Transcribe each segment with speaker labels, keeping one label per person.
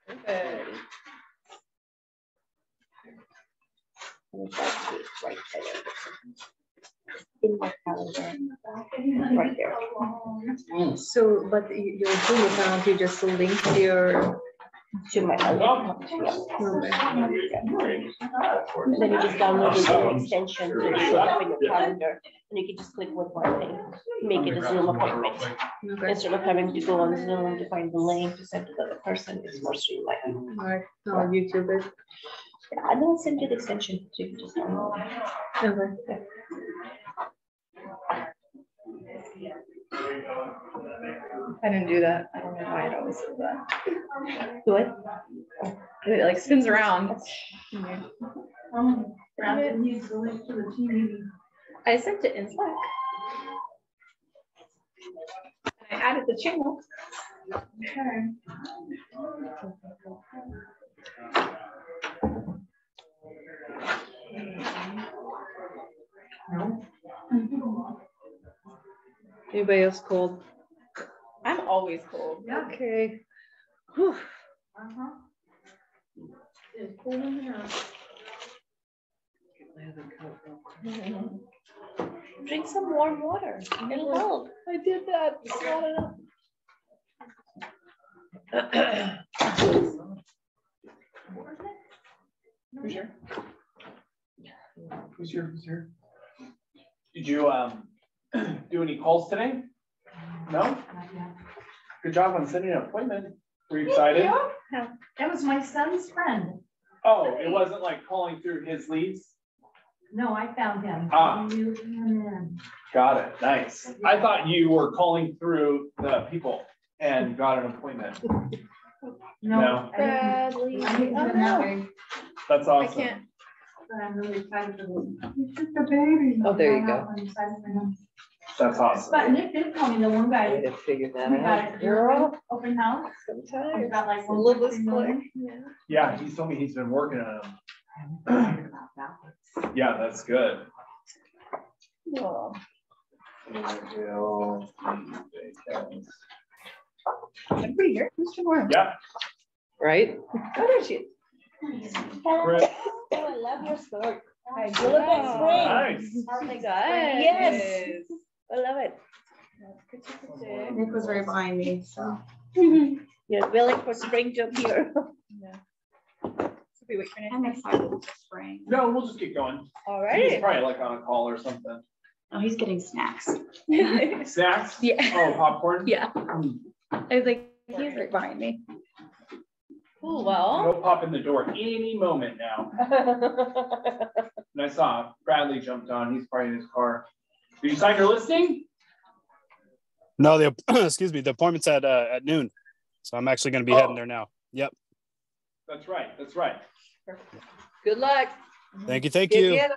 Speaker 1: Okay. Right there. In my calendar. Right there.
Speaker 2: So, but your Zoom account, you just link your
Speaker 1: To my account. Yeah. And then you just download the extension to show up in your calendar, and you can just click one more thing, make it a Zoom appointment. Instead of having to go on Zoom to find the link to send to the other person, it's more streamlined.
Speaker 2: Right. I'll YouTube it.
Speaker 1: Yeah, and then I'll send you the extension so you can just download it.
Speaker 2: Okay.
Speaker 3: I didn't do that. I don't know why it always does that.
Speaker 1: Do it.
Speaker 3: It like spins around. I sent it in Slack. I added the channel. Okay.
Speaker 2: No. Anybody else cold?
Speaker 3: I'm always cold.
Speaker 2: Okay. Whew.
Speaker 4: It's cold in here.
Speaker 1: Drink some warm water. It'll help.
Speaker 2: I did that. It's not enough.
Speaker 3: For sure.
Speaker 5: Who's here? Did you do any calls today? No? Good job on setting an appointment. Were you excited?
Speaker 4: Yeah. That was my son's friend.
Speaker 5: Oh, it wasn't like calling through his leads?
Speaker 4: No, I found him.
Speaker 5: Ah.
Speaker 4: I knew him.
Speaker 5: Got it. Nice. I thought you were calling through the people and got an appointment.
Speaker 4: No.
Speaker 2: Bradley.
Speaker 4: I didn't do it that way.
Speaker 5: That's awesome.
Speaker 3: I can't.
Speaker 4: But I'm really excited for him. He's just a baby.
Speaker 2: Oh, there you go.
Speaker 4: I'm excited for him.
Speaker 5: That's awesome.
Speaker 4: But Nick did tell me the one
Speaker 2: I
Speaker 4: guy.
Speaker 2: need to figure that
Speaker 4: We got
Speaker 2: out.
Speaker 4: it.
Speaker 2: Girl,
Speaker 4: Open house.
Speaker 2: sometimes.
Speaker 4: Got like
Speaker 2: A little bit
Speaker 4: 1.3 million.
Speaker 2: quick.
Speaker 5: Yeah, he told me he's been working on them.
Speaker 4: I'm excited about that.
Speaker 5: Yeah, that's good.
Speaker 2: Oh.
Speaker 3: Everybody here? Mr. Warren.
Speaker 5: Yeah.
Speaker 2: Right?
Speaker 3: Oh, there she is.
Speaker 5: Chris.
Speaker 1: Oh, I love your skirt.
Speaker 3: Hi,
Speaker 1: You look like spring.
Speaker 5: Nice.
Speaker 1: Oh my
Speaker 3: Good.
Speaker 1: God. Yes. I love it.
Speaker 4: Nick was right behind me, so.
Speaker 1: You're willing for spring to appear.
Speaker 3: Yeah. So we wait for Nick.
Speaker 4: I'm excited for spring.
Speaker 5: No, we'll just get going.
Speaker 1: All
Speaker 5: He's
Speaker 1: right.
Speaker 5: probably like on a call or something.
Speaker 4: Oh, he's getting snacks.
Speaker 5: Snacks?
Speaker 3: Yeah.
Speaker 5: Oh, popcorn?
Speaker 3: Yeah.
Speaker 5: Mm.
Speaker 3: I was like, he's right behind me. Cool. Well,
Speaker 5: He'll pop in the door any moment now. And I saw Bradley jumped on. He's probably in his car. Did you sign your listing?
Speaker 6: No, the excuse me, the appointment's at noon, so I'm actually going to be heading there now. Yep.
Speaker 5: That's right. That's right.
Speaker 2: Good luck.
Speaker 6: Thank you. Thank
Speaker 2: Get
Speaker 6: you.
Speaker 2: him.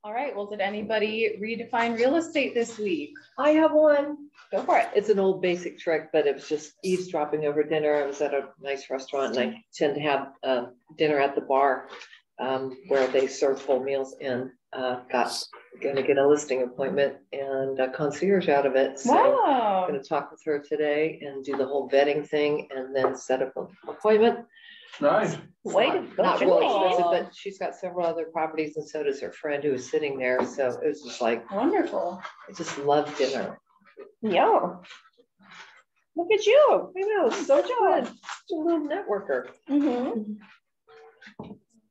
Speaker 3: all right. Well, did anybody redefine real estate this week?
Speaker 2: I have one.
Speaker 3: Go for it.
Speaker 2: It's an old basic trick, but it was just eavesdropping over dinner. I was at a nice restaurant and I tend to have dinner at the bar where they serve full meals and going to get a listing appointment and a concierge out of it. So
Speaker 3: Wow.
Speaker 2: I'm going to talk with her today and do the whole vetting thing and then set up an appointment.
Speaker 5: Nice.
Speaker 1: Way to go.
Speaker 2: Not really
Speaker 1: Julie.
Speaker 2: expensive, but she's got several other properties and so does her friend who was sitting there. So it was just like,
Speaker 3: Wonderful.
Speaker 2: I just love dinner.
Speaker 1: Yeah. Look at you.
Speaker 2: I know, so good. Just a little networker.
Speaker 1: Mm-hmm.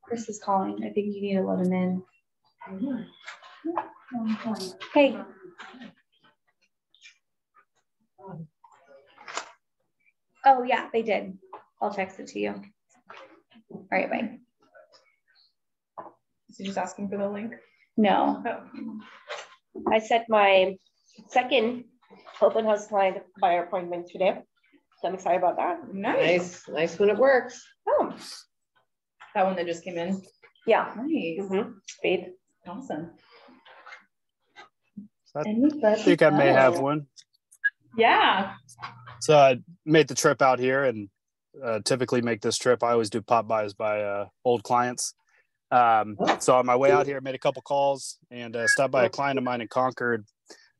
Speaker 4: Chris is calling. I think you need to let him in.
Speaker 1: Hey.
Speaker 4: Oh, yeah, they did. I'll text it to you. All right, bye.
Speaker 3: Is he just asking for the link?
Speaker 4: No.
Speaker 3: Oh.
Speaker 1: I set my second open house client buyer appointment today. So I'm excited about that.
Speaker 3: Nice.
Speaker 2: Nice when it works.
Speaker 3: Oh, that one that just came in.
Speaker 1: Yeah.
Speaker 3: Nice.
Speaker 1: Mm-hmm. Speed.
Speaker 3: Awesome.
Speaker 6: I think I may have one.
Speaker 3: Yeah.
Speaker 6: So I made the trip out here and typically make this trip. I always do pop buys by old clients. So on my way out here, I made a couple calls and stopped by a client of mine in Concord.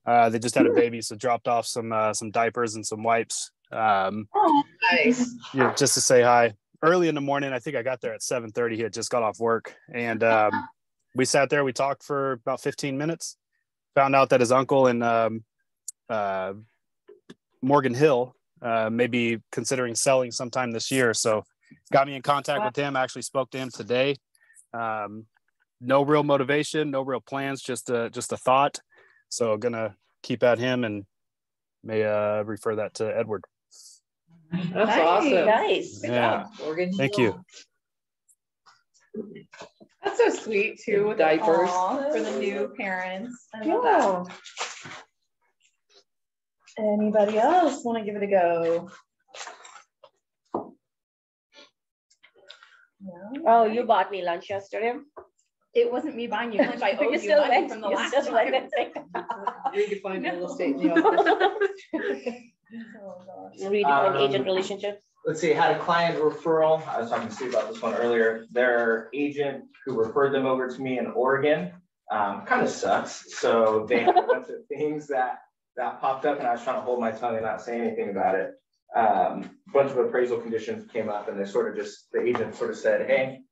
Speaker 6: They just had a baby, so dropped off some diapers and some wipes.
Speaker 2: Nice.
Speaker 6: Yeah, just to say hi. Early in the morning, I think I got there at 7:30. He had just got off work, and we sat there. We talked for about 15 minutes. Found out that his uncle in Morgan Hill may be considering selling sometime this year. So got me in contact with him. I actually spoke to him today. No real motivation, no real plans, just a thought. So gonna keep at him and may refer that to Edward.
Speaker 2: That's awesome.
Speaker 1: Nice.
Speaker 6: Yeah.
Speaker 2: Morgan
Speaker 6: Thank
Speaker 2: Hill.
Speaker 6: you.
Speaker 3: That's so sweet too. With
Speaker 2: Diapers.
Speaker 3: Aw, for the new parents. I love that. Anybody else want to give it a go? No?
Speaker 1: Oh, you bought me lunch yesterday.
Speaker 3: It wasn't me buying you lunch. I
Speaker 1: You
Speaker 3: owed you
Speaker 1: still
Speaker 3: money
Speaker 1: went-
Speaker 3: from the
Speaker 1: you
Speaker 3: last
Speaker 1: still went
Speaker 3: time.
Speaker 1: and picked-
Speaker 2: Redefine real estate in the office.
Speaker 3: Oh, gosh.
Speaker 1: Redefine agent relationships.
Speaker 7: Let's see, had a client referral. I was talking to Steve about this one earlier. Their agent who referred them over to me in Oregon kind of sucks. So they had a bunch of things that popped up, and I was trying to hold my tongue and not say anything about it. Bunch of appraisal conditions came up, and the agent sort of said, hey,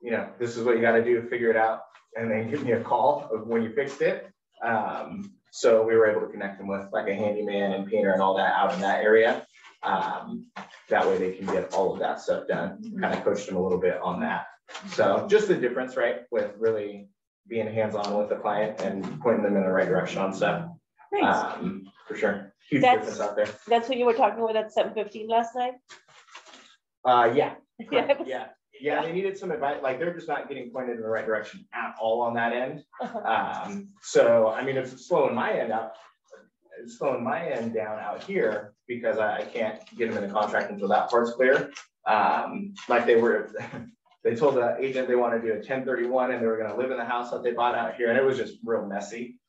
Speaker 7: you know, this is what you got to do, figure it out, and then give me a call of when you fixed it. So we were able to connect them with like a handyman and painter and all that out in that area. That way they can get all of that stuff done. Kind of coached them a little bit on that. So just the difference, right, with really being hands-on with the client and pointing them in the right direction on stuff.
Speaker 1: Nice.
Speaker 7: For sure. Huge
Speaker 1: That's-
Speaker 7: difference out there.
Speaker 1: That's what you were talking about at 7:15 last night?
Speaker 7: Yeah. correct,
Speaker 1: Yeah.
Speaker 7: Yeah, they needed some advice. Like they're just not getting pointed in the right direction at all on that end. So I mean, it's slowing my end out. It's slowing my end down out here because I can't get them in the contract until that part's clear. Like they told the agent they want to do a 1031 and they were going to live in the house that they bought out here, and it was just real messy.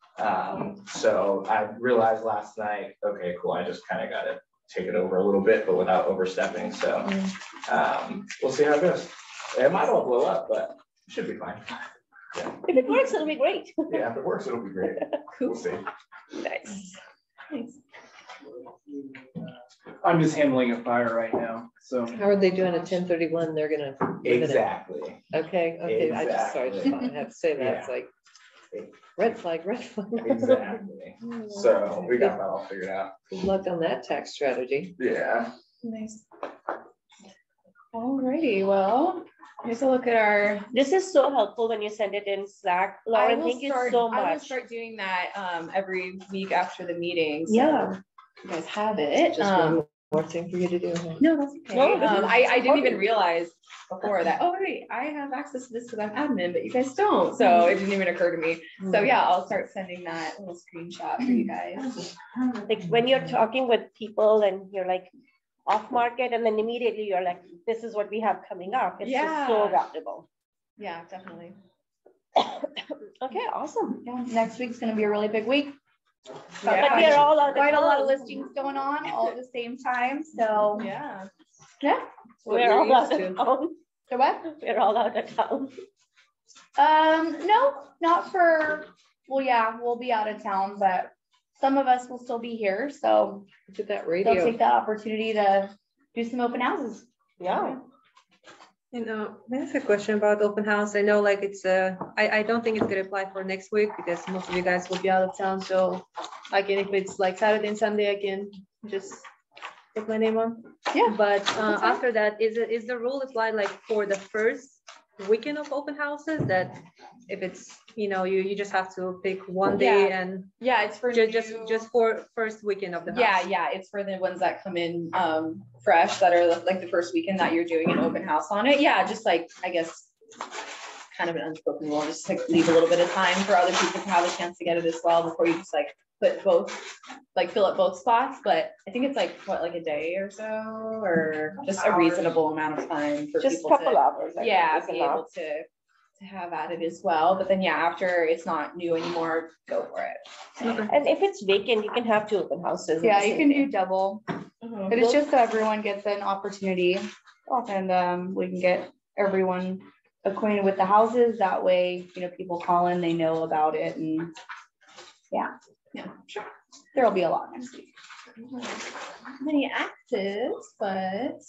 Speaker 7: So I realized last night, okay, cool. I just kind of got to take it over a little bit, but without overstepping. So we'll see how it goes. It might all blow up, but it should be fine. Yeah.
Speaker 1: If it works, it'll be great.
Speaker 7: Yeah, if it works, it'll be great. We'll see.
Speaker 1: Nice.
Speaker 5: I'm just handling a fire right now, so.
Speaker 2: How are they doing a 1031? They're gonna.
Speaker 7: Exactly.
Speaker 2: Okay. I just sorry, just thought I had to say that. It's like red flag.
Speaker 7: Exactly. So we got that all figured out.
Speaker 2: Good luck on that tax strategy.
Speaker 7: Yeah.
Speaker 3: Nice. Alrighty, well, here's a look at our.
Speaker 1: This is so helpful when you send it in Slack. Lauren, thank you so
Speaker 3: I will
Speaker 1: much.
Speaker 3: start doing that every week after the meeting. So
Speaker 1: Yeah.
Speaker 3: you guys have it.
Speaker 2: Just one more thing for you to do.
Speaker 3: No, that's okay.
Speaker 1: No, this is
Speaker 3: I didn't even
Speaker 1: important.
Speaker 3: realize before that, oh wait, I have access to this because I'm admin, but you guys don't. So it didn't even occur to me. So yeah, I'll start sending that little screenshot for you guys.
Speaker 1: Like when you're talking with people and you're like off market, and then immediately you're like, this is what we have coming up. It's just so adaptable.
Speaker 3: Yeah, definitely.
Speaker 1: Okay, awesome.
Speaker 3: Yeah, next week's gonna be a really big week.
Speaker 1: But we are all out of
Speaker 3: Quite a lot of
Speaker 1: town.
Speaker 3: listings going on all at the same time. So yeah.
Speaker 1: We're all out of town.
Speaker 3: So what?
Speaker 1: We're all out of town.
Speaker 3: No, not for, well, yeah, we'll be out of town, but some of us will still be here. So
Speaker 2: Look at that
Speaker 3: they'll
Speaker 2: radio.
Speaker 3: take that opportunity to do some open houses.
Speaker 1: Yeah.
Speaker 8: You know, there's a question about open house. I know like it's I don't think it's gonna apply for next week because most of you guys will be out of town. So I can, if it's like Saturday and Sunday, I can just put my name on.
Speaker 3: Yeah.
Speaker 8: But after that, is the rule applied like for the first weekend of open houses that if it's, you know, you just have to pick one day and
Speaker 3: Yeah, it's for
Speaker 8: just for first weekend of the house?
Speaker 3: Yeah, it's for the ones that come in fresh, that are like the first weekend that you're doing an open house on it. Yeah, just like, I guess, kind of an unspoken rule, just like leave a little bit of time for other people to have a chance to get it as well before you just like put both, like fill up both spots. But I think it's like, what, like a day or so, or just a reasonable amount of time for
Speaker 1: Just a
Speaker 3: people
Speaker 1: couple
Speaker 3: to,
Speaker 1: hours. I
Speaker 3: yeah,
Speaker 1: think is
Speaker 3: be
Speaker 1: enough.
Speaker 3: able to have at it as well. But then yeah, after it's not new anymore, go for it.
Speaker 1: And if it's vacant, you can have two open houses. at
Speaker 3: Yeah,
Speaker 1: the
Speaker 3: you
Speaker 1: same
Speaker 3: can do
Speaker 1: time.
Speaker 3: double,
Speaker 1: Mhm.
Speaker 3: but it's just so everyone gets an opportunity, and we can get everyone acquainted with the houses. That way, you know, people call in, they know about it, and yeah. Yeah, sure. There'll be a lot next week. Many actives, but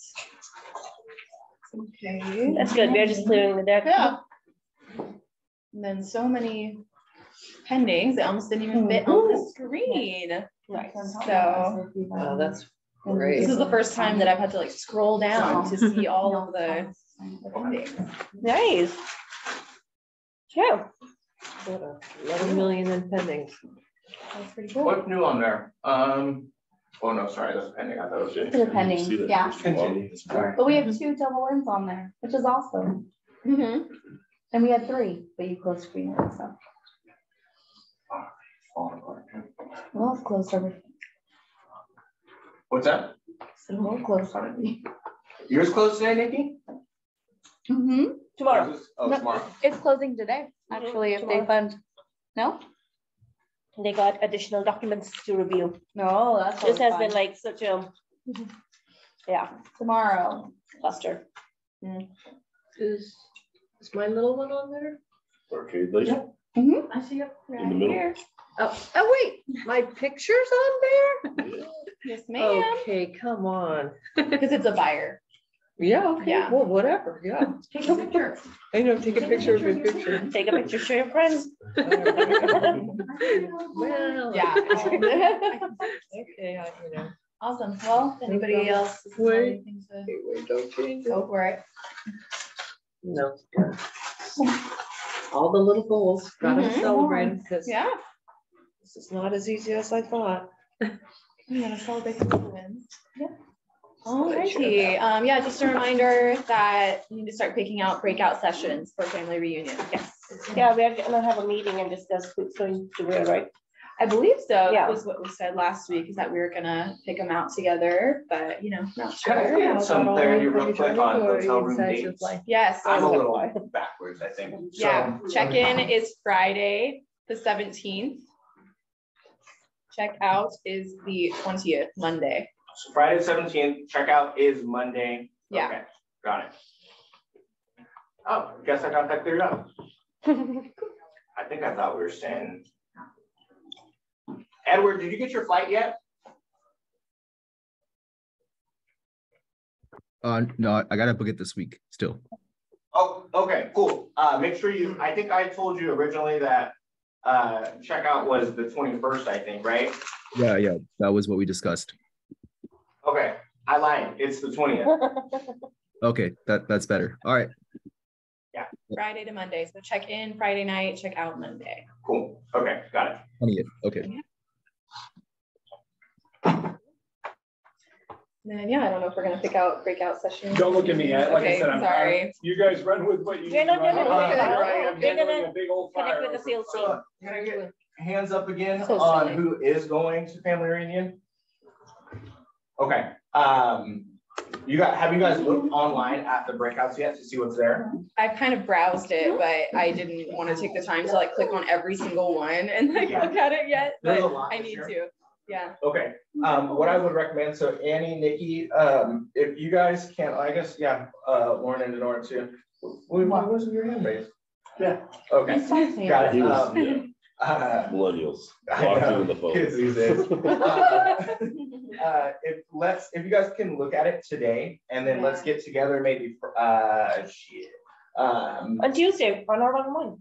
Speaker 3: okay.
Speaker 1: That's good. We're just clearing the deck.
Speaker 3: Yeah. And then so many pendings, they almost didn't even fit on the screen.
Speaker 1: Nice.
Speaker 3: So
Speaker 2: Oh, that's great.
Speaker 3: this is the first time that I've had to like scroll down to see all of the pendings.
Speaker 1: Nice. Yeah.
Speaker 2: 11 million in pendings.
Speaker 3: That's pretty cool.
Speaker 7: What's new on there? Oh no, sorry, that's pending. I thought it was just.
Speaker 3: The pending, yeah.
Speaker 7: Continue. Sorry.
Speaker 9: But we have 2 double ends on there, which is awesome.
Speaker 3: Mm-hmm.
Speaker 9: And we had 3, but you closed screen it, so. Well, it's closed everything.
Speaker 7: What's that?
Speaker 9: So we'll close already.
Speaker 7: Yours closed today, Nikki?
Speaker 9: Mm-hmm.
Speaker 1: Tomorrow.
Speaker 7: Oh,
Speaker 9: No.
Speaker 7: tomorrow.
Speaker 9: It's closing today, actually, if they fund. No?
Speaker 1: They got additional documents to review.
Speaker 9: No, that's.
Speaker 1: This has been like such a, yeah,
Speaker 9: Tomorrow.
Speaker 1: cluster.
Speaker 2: Is my little one on there?
Speaker 10: Arcade Lake
Speaker 9: Mm-hmm. I see it.
Speaker 10: in the middle.
Speaker 9: Here.
Speaker 2: Oh wait, my picture's on there?
Speaker 3: Yes, ma'am.
Speaker 2: Okay, come on.
Speaker 3: Because it's a buyer.
Speaker 2: Yeah, okay,
Speaker 3: Yeah.
Speaker 2: well, whatever, yeah.
Speaker 3: Take a picture.
Speaker 2: I know, take a picture of your picture.
Speaker 1: Take a picture, show your friends.
Speaker 2: Well.
Speaker 3: Yeah.
Speaker 2: Okay,
Speaker 3: Awesome. Well, anybody else?
Speaker 2: Wait.
Speaker 3: Anything to
Speaker 2: wait, don't change it.
Speaker 3: go for it.
Speaker 2: No. All the little goals, gotta
Speaker 3: Mhm.
Speaker 2: celebrate them, because
Speaker 3: Yeah.
Speaker 2: this is not as easy as I thought.
Speaker 3: I'm gonna celebrate the little wins.
Speaker 9: Yeah.
Speaker 3: Alrighty. Yeah, just a reminder that you need to start picking out breakout sessions for family reunion. Yes.
Speaker 1: Yeah, we're gonna have a meeting and discuss who's going to where, right?
Speaker 3: I believe so.
Speaker 1: Yeah.
Speaker 3: That was what we said last week, is that we were gonna pick them out together, but not
Speaker 7: Can I
Speaker 3: sure.
Speaker 7: get some clarity real quick on hotel room dates?
Speaker 3: Yes.
Speaker 7: I'm a little backwards, I think.
Speaker 3: Yeah, check-in is Friday, the 17th. Check-out is the 20th, Monday.
Speaker 7: So Friday 17th, checkout is Monday.
Speaker 3: Yeah.
Speaker 7: Okay, got it. Oh, guess I got that cleared up. I think I thought we were saying. Edward, did you get your flight yet?
Speaker 11: No, I gotta book it this week still.
Speaker 7: Oh, okay, cool. Make sure you, I think I told you originally that checkout was the 21st, I think, right?
Speaker 11: Yeah, that was what we discussed.
Speaker 7: Okay, I lied. It's the 20th.
Speaker 11: Okay, that's better. All right.
Speaker 3: Yeah, Friday to Monday. So check in Friday night, check out Monday.
Speaker 7: Cool. Okay, got it.
Speaker 11: 20th. Okay.
Speaker 3: And then, yeah, I don't know if we're gonna pick out breakout sessions.
Speaker 5: Don't look at me yet. Like I
Speaker 3: Okay,
Speaker 5: said, I'm
Speaker 3: sorry.
Speaker 5: you guys run with what you.
Speaker 1: We're not
Speaker 5: run.
Speaker 1: gonna
Speaker 5: I'm
Speaker 1: do that.
Speaker 5: right, I'm
Speaker 1: We're
Speaker 5: handling
Speaker 1: gonna
Speaker 5: a big old
Speaker 1: Connect
Speaker 5: fire.
Speaker 1: with the sales team.
Speaker 7: So, can I get hands up again
Speaker 3: So
Speaker 7: on
Speaker 3: silly.
Speaker 7: who is going to family reunion? Okay. Have you guys looked online at the breakouts yet to see what's there?
Speaker 3: I've kind of browsed it, but I didn't want to take the time to like click on every single one and like look at it yet,
Speaker 7: There's a
Speaker 3: but
Speaker 7: lot
Speaker 3: I
Speaker 7: this
Speaker 3: need
Speaker 7: year.
Speaker 3: to. Yeah.
Speaker 7: Okay, what I would recommend, so Annie, Nikki, if you guys can, I guess, yeah, Lauren and Denora too. Why wasn't your hand raised?
Speaker 5: Yeah.
Speaker 7: Okay, got it.
Speaker 10: He was- Millennials.
Speaker 7: I
Speaker 10: Locked
Speaker 7: know,
Speaker 10: in the phone.
Speaker 7: kids these days. If you guys can look at it today, and then let's get together maybe for,
Speaker 1: On Tuesday, on our one.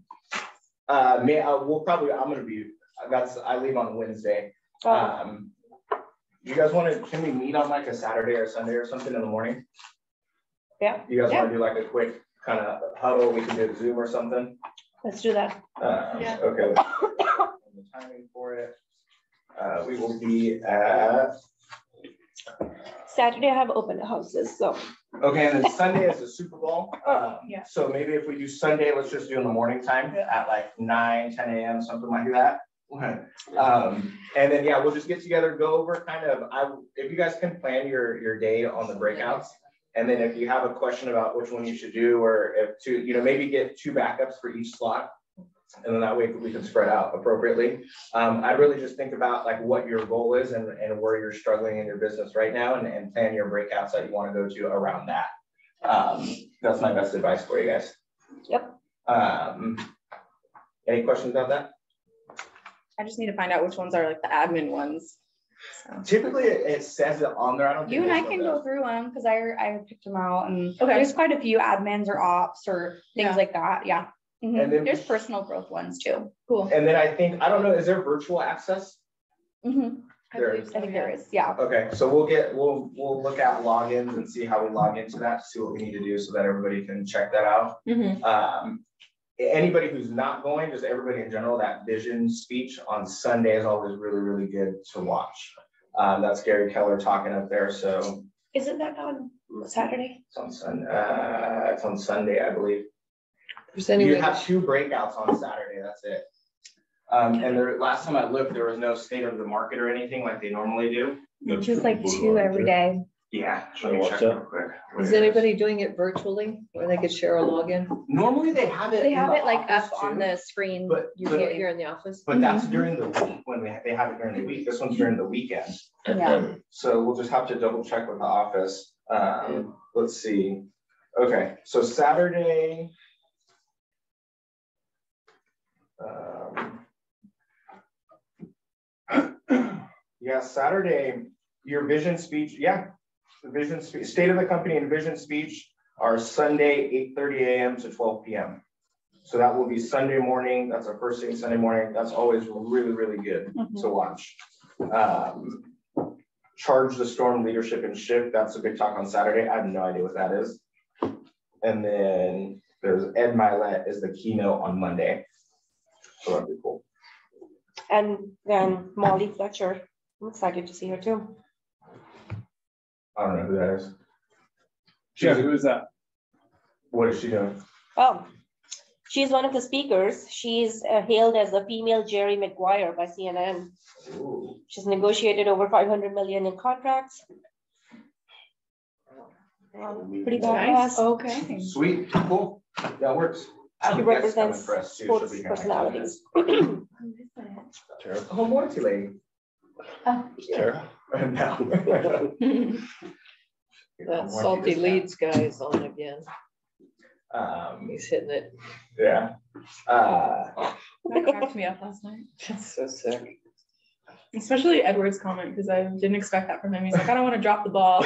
Speaker 7: we'll probably, I leave on Wednesday. You guys can we meet on like a Saturday or Sunday or something in the morning?
Speaker 1: Yeah.
Speaker 7: You guys wanna do like a quick kind of huddle, we can do a Zoom or something?
Speaker 1: Let's do that.
Speaker 3: Yeah.
Speaker 7: Okay. The timing for it, we will be at.
Speaker 1: Saturday I have open houses, so.
Speaker 7: Okay, and then Sunday is the Super Bowl.
Speaker 3: Yeah.
Speaker 7: So maybe if we do Sunday, let's just do in the morning time at like 9, 10 a.m., something like that. And then, yeah, we'll just get together, go over kind of, if you guys can plan your day on the breakouts. And then if you have a question about which one you should do, or if maybe get 2 backups for each slot. And then that way we can spread out appropriately. I'd really just think about like what your goal is and where you're struggling in your business right now, and plan your breakouts that you want to go to around that. That's my best advice for you guys.
Speaker 1: Yep.
Speaker 7: Any questions about that?
Speaker 3: I just need to find out which ones are like the admin ones. So.
Speaker 7: Typically, it says it on there. I don't think
Speaker 9: You and
Speaker 7: it
Speaker 9: I
Speaker 7: still
Speaker 9: can
Speaker 7: does.
Speaker 9: go through them because I picked them out, and
Speaker 3: Okay.
Speaker 9: there's quite a few admins or ops or things like that. Yeah. Mhm.
Speaker 7: And then-
Speaker 9: There's personal growth ones too.
Speaker 3: Cool.
Speaker 7: And then I think, I don't know, is there virtual access?
Speaker 9: Mhm.
Speaker 7: There is.
Speaker 9: I think there is. Yeah.
Speaker 7: Okay, so we'll look at logins and see how we log into that, to see what we need to do so that everybody can check that out. Anybody who's not going, just everybody in general, that vision speech on Sunday is always really, really good to watch. That's Gary Keller talking up there, so.
Speaker 1: Isn't that on Saturday?
Speaker 7: It's on Sunday, I believe.
Speaker 2: There's any
Speaker 7: You
Speaker 2: way to
Speaker 7: have 2 breakouts on Saturday, that's it. And there, last time I looked, there was no state of the market or anything like they normally do.
Speaker 9: Just like 2 every day.
Speaker 7: Yeah,
Speaker 10: Should I
Speaker 7: let me
Speaker 10: watch
Speaker 7: check
Speaker 10: that?
Speaker 7: real quick.
Speaker 2: Is anybody doing it virtually where they could share a login?
Speaker 7: Normally they have it.
Speaker 9: They
Speaker 7: in
Speaker 9: have
Speaker 7: the
Speaker 9: it like
Speaker 7: office
Speaker 9: up on
Speaker 7: too,
Speaker 9: the screen.
Speaker 7: But
Speaker 2: You can't here in the office?
Speaker 7: But that's during the week when they have it during the week. This one's during the weekend.
Speaker 9: Yeah.
Speaker 7: So we'll just have to double check with the office. Let's see. Okay, so Saturday. Yeah, Saturday, your vision speech, the vision speech, state of the company and vision speech are Sunday, 8:30 a.m. to 12 p.m. So that will be Sunday morning. That's our first thing Sunday morning. That's always really, really good to watch. Charge the Storm Leadership and Shift. That's a big talk on Saturday. I have no idea what that is. And then there's Ed Milet is the keynote on Monday. So that'd be cool.
Speaker 1: And then Molly Fletcher, I'm excited to see her too.
Speaker 7: I don't know who that is.
Speaker 5: Yeah, who is that?
Speaker 7: What is she doing?
Speaker 1: Oh, she's one of the speakers. She's hailed as the female Jerry Maguire by CNN.
Speaker 7: Ooh.
Speaker 1: She's negotiated over 500 million in contracts. Pretty badass.
Speaker 3: Okay.
Speaker 7: Sweet, cool. That works.
Speaker 1: She represents
Speaker 7: for us too.
Speaker 1: sports
Speaker 7: She'll be here next
Speaker 1: personalities.
Speaker 10: Tara?
Speaker 7: Oh, Morty lady.
Speaker 10: Tara?
Speaker 7: No.
Speaker 2: That Salty Leads guy is on again. He's hitting it.
Speaker 7: Yeah.
Speaker 3: That cracked me up last night.
Speaker 2: That's so sick.
Speaker 3: Especially Edward's comment, because I didn't expect that from him. He's like, I don't want to drop the ball.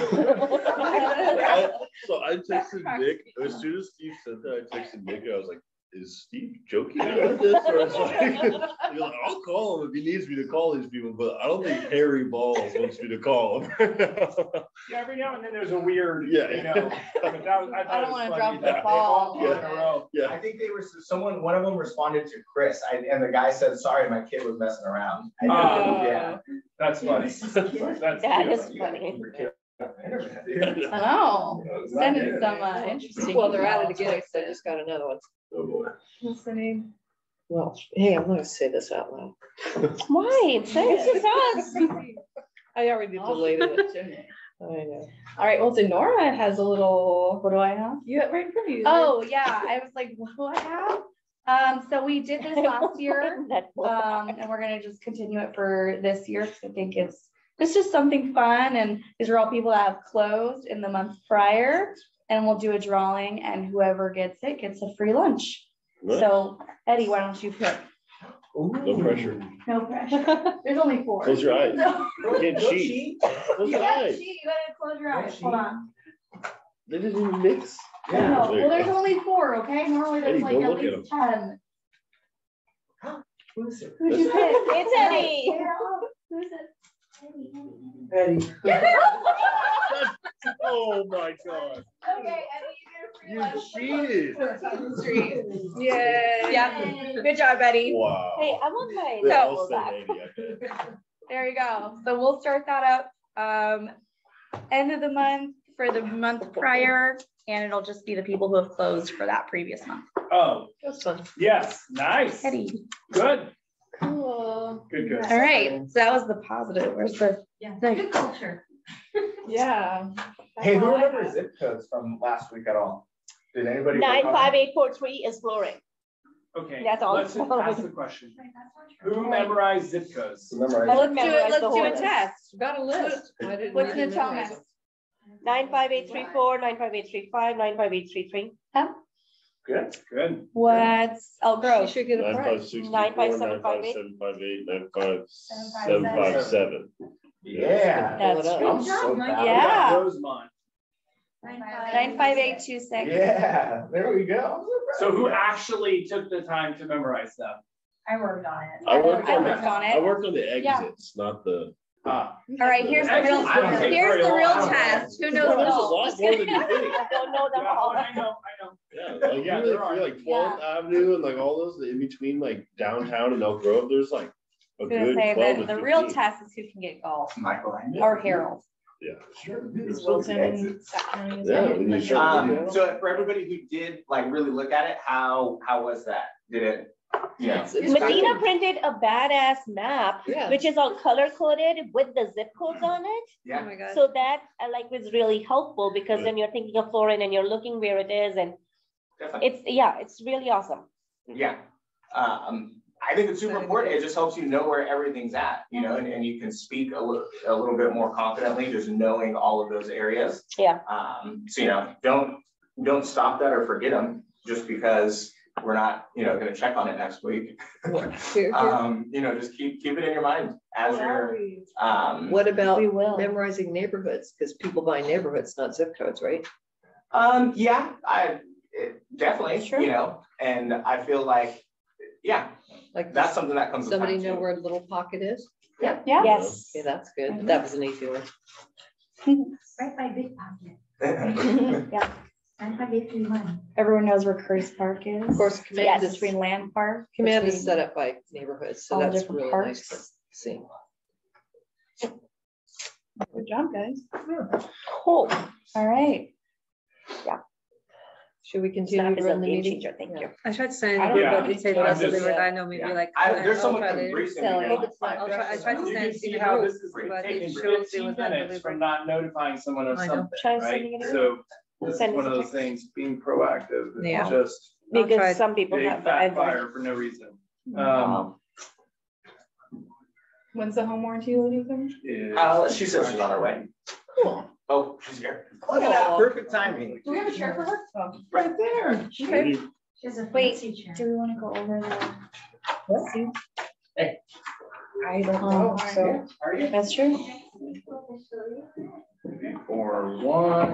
Speaker 10: So I texted Nick, as soon as Steve said that, I texted Nick, I was like, is Steve joking about this? Or it's like, you're like, I'll call him if he needs me to call these people, but I don't think Harry Balls wants me to call him.
Speaker 5: Yeah, every now and then there's a weird,
Speaker 10: Yeah.
Speaker 5: you know. But that was, I
Speaker 9: don't
Speaker 5: want to
Speaker 9: drop the ball.
Speaker 5: In a row.
Speaker 10: Yeah.
Speaker 7: I think they were, one of them responded to Chris, and the guy said, sorry, my kid was messing around. Yeah.
Speaker 5: That's funny. That's
Speaker 1: That
Speaker 5: cute.
Speaker 1: is funny.
Speaker 9: I know. Sending some interesting.
Speaker 2: Well, they're at it
Speaker 9: emails.
Speaker 2: again. I just got another one.
Speaker 10: Oh boy.
Speaker 3: What's the name?
Speaker 2: Well, hey, I'm gonna say this out loud.
Speaker 1: Why? Say it to us.
Speaker 2: I already deleted it. I know.
Speaker 3: All right. Well, Denora has a little. What do I have? You have right in front of you.
Speaker 9: Oh yeah, I was like, what do I have? So we did this last year, and we're gonna just continue it for this year because I think it's just something fun, and these are all people that have closed in the month prior, and we'll do a drawing, and whoever gets it gets a free lunch.
Speaker 10: Nice.
Speaker 9: So Eddie, why don't you pick?
Speaker 10: No pressure.
Speaker 9: No pressure. There's only 4.
Speaker 10: Close your eyes.
Speaker 9: No.
Speaker 10: You can't cheat. Close
Speaker 9: You
Speaker 10: your
Speaker 9: gotta
Speaker 10: eyes.
Speaker 9: cheat. You gotta close your eyes. Hold on.
Speaker 10: They didn't even mix.
Speaker 9: No.
Speaker 10: There you
Speaker 9: Well, there's
Speaker 10: go.
Speaker 9: only 4. Okay. Normally there's
Speaker 10: Eddie,
Speaker 9: like
Speaker 10: don't
Speaker 9: at
Speaker 10: look at
Speaker 9: least 10.
Speaker 7: Who is it?
Speaker 9: Who'd you pick?
Speaker 1: It's Eddie.
Speaker 9: Who's it?
Speaker 7: Eddie.
Speaker 10: Oh my God.
Speaker 9: Okay, Eddie, you get a free
Speaker 10: You
Speaker 9: lunch.
Speaker 10: cheated.
Speaker 9: Yeah. Yeah. Good job, Eddie.
Speaker 10: Wow.
Speaker 1: Hey, I want my
Speaker 10: They all
Speaker 1: towel
Speaker 10: said
Speaker 1: back.
Speaker 10: Eddie, I bet.
Speaker 9: There you go. So we'll start that up end of the month for the month prior, and it'll just be the people who have closed for that previous month.
Speaker 5: Oh,
Speaker 2: That's fun.
Speaker 5: yes, nice.
Speaker 9: Eddie.
Speaker 5: Good,
Speaker 3: Cool.
Speaker 5: good, good.
Speaker 9: All right. So that was the positive. Where's the
Speaker 4: Good culture.
Speaker 3: Yeah.
Speaker 7: Hey, who remembers zip codes from last week at all? Did anybody?
Speaker 1: 95843 is flooring.
Speaker 5: Okay,
Speaker 1: That's all.
Speaker 5: let's ask the question. Who memorized zip codes?
Speaker 7: Memorize.
Speaker 1: Let's do it. Let's do a
Speaker 9: test.
Speaker 2: Got a list. Why didn't
Speaker 9: What's
Speaker 2: you
Speaker 9: the tell
Speaker 2: memorize
Speaker 9: us?
Speaker 2: them?
Speaker 1: 95834, 95835, 95833.
Speaker 5: Good, good.
Speaker 9: What's Elk Grove?
Speaker 8: She should get a prize.
Speaker 10: 9564758 95757.
Speaker 7: Yeah.
Speaker 9: That's
Speaker 2: Pull it
Speaker 9: true.
Speaker 2: up.
Speaker 7: I'm so proud.
Speaker 9: Yeah.
Speaker 5: Rosemont.
Speaker 9: 95826.
Speaker 7: Yeah, there we go.
Speaker 5: So who actually took the time to memorize stuff?
Speaker 9: I worked on it.
Speaker 10: I worked on
Speaker 9: it.
Speaker 10: I worked on the
Speaker 9: Yeah.
Speaker 10: exits, not the.
Speaker 9: All right, here's the real,
Speaker 5: I don't take
Speaker 9: here's
Speaker 5: very
Speaker 9: the
Speaker 5: long.
Speaker 9: real
Speaker 5: I don't know.
Speaker 9: test. Who
Speaker 10: There's
Speaker 9: knows
Speaker 10: a
Speaker 9: it all?
Speaker 10: lot more than you think.
Speaker 1: I don't know them all.
Speaker 5: I know.
Speaker 10: Yeah, like
Speaker 5: Yeah,
Speaker 10: you're
Speaker 5: there are.
Speaker 10: like 12th Avenue and like all those in between like downtown and Elk Grove, there's like a
Speaker 9: I was gonna
Speaker 10: good
Speaker 9: say
Speaker 10: 12
Speaker 9: that
Speaker 10: to
Speaker 9: the real
Speaker 10: 15.
Speaker 9: test is who can get golf
Speaker 7: Michael.
Speaker 9: or Harold.
Speaker 10: Yeah.
Speaker 3: Is Wilson in that county as well?
Speaker 10: Yeah. when you start-
Speaker 7: So for everybody who did like really look at it, how was that? Did it,
Speaker 2: It's
Speaker 1: Medina
Speaker 2: great.
Speaker 1: printed a badass map,
Speaker 2: Yeah.
Speaker 1: which is all color coded with the zip codes on it.
Speaker 8: Oh
Speaker 7: yeah,
Speaker 8: my God.
Speaker 1: So that like was really helpful because then you're thinking of Florin and you're looking where it is, and
Speaker 7: definitely.
Speaker 1: it's really awesome.
Speaker 7: Yeah. I think it's super important. It just helps you know where everything's at, you know, and you can speak a little bit more confidently, just knowing all of those areas.
Speaker 1: Yeah.
Speaker 7: So, you know, don't stop that or forget them just because we're not, you know, going to check on it next week.
Speaker 2: Here.
Speaker 7: You know, just keep it in your mind as you're,
Speaker 2: What about
Speaker 9: We will.
Speaker 2: memorizing neighborhoods? Because people buy neighborhoods, not zip codes, right?
Speaker 7: yeah, definitely,
Speaker 9: Sure.
Speaker 7: you know, and I feel like, yeah,
Speaker 2: Like
Speaker 7: that's something that comes with
Speaker 2: somebody
Speaker 7: time,
Speaker 2: know
Speaker 7: too.
Speaker 2: where Little Pocket is?
Speaker 9: Yeah.
Speaker 1: Yes.
Speaker 2: Okay, that's good. That was an easy one.
Speaker 9: Right by Big Pocket.
Speaker 1: Yeah.
Speaker 9: Everyone knows where Curtis Park is.
Speaker 2: Of course, command
Speaker 1: Yes.
Speaker 2: is
Speaker 9: Between Land Park.
Speaker 2: command is
Speaker 9: between-
Speaker 2: set up by neighborhoods, so
Speaker 9: all
Speaker 2: that's
Speaker 9: different
Speaker 2: really
Speaker 9: parks.
Speaker 2: nice to see.
Speaker 9: Good job, guys.
Speaker 1: Cool.
Speaker 9: All right.
Speaker 2: Should we continue
Speaker 1: Snap
Speaker 2: to
Speaker 1: is a
Speaker 2: run the
Speaker 1: game
Speaker 2: meeting?
Speaker 1: changer. Thank you.
Speaker 8: I tried to send
Speaker 9: I
Speaker 8: it,
Speaker 9: don't
Speaker 5: know.
Speaker 8: but it said
Speaker 5: I'm
Speaker 8: that's
Speaker 5: just-
Speaker 8: delivered. I know maybe
Speaker 7: Yeah.
Speaker 8: like.
Speaker 7: There's
Speaker 8: I'll
Speaker 7: someone
Speaker 8: try
Speaker 7: from
Speaker 8: later.
Speaker 7: Greece
Speaker 9: Silly.
Speaker 7: in here, like
Speaker 8: I tried to
Speaker 5: You
Speaker 8: send
Speaker 5: can
Speaker 8: it to
Speaker 5: see
Speaker 8: the
Speaker 5: how
Speaker 8: group,
Speaker 5: this is
Speaker 8: but it
Speaker 5: taking
Speaker 8: shows it
Speaker 5: 15
Speaker 8: was not
Speaker 5: minutes from
Speaker 8: delivered.
Speaker 5: not notifying someone of
Speaker 8: I know.
Speaker 5: something,
Speaker 1: Try
Speaker 5: right?
Speaker 1: sending it again.
Speaker 5: So this is
Speaker 1: Send
Speaker 5: one of
Speaker 1: us a
Speaker 5: those things, being proactive,
Speaker 8: Yeah.
Speaker 5: and just
Speaker 8: I'll try
Speaker 1: Because
Speaker 8: it.
Speaker 1: some people
Speaker 5: big
Speaker 1: have.
Speaker 5: fat
Speaker 1: I've learned.
Speaker 5: fire for no reason.
Speaker 3: When's the home warranty lady coming?
Speaker 7: she said she's on her way.
Speaker 2: Cool.
Speaker 7: Oh, she's here. Look at that, perfect timing.
Speaker 3: Do we have a chair for her? Oh.
Speaker 7: Right there.
Speaker 3: Okay.
Speaker 9: Wait, do we want to go over the?
Speaker 7: Hey.
Speaker 3: I don't
Speaker 9: Oh,
Speaker 3: know. So
Speaker 7: Are you?
Speaker 9: That's true.
Speaker 5: 4-1. All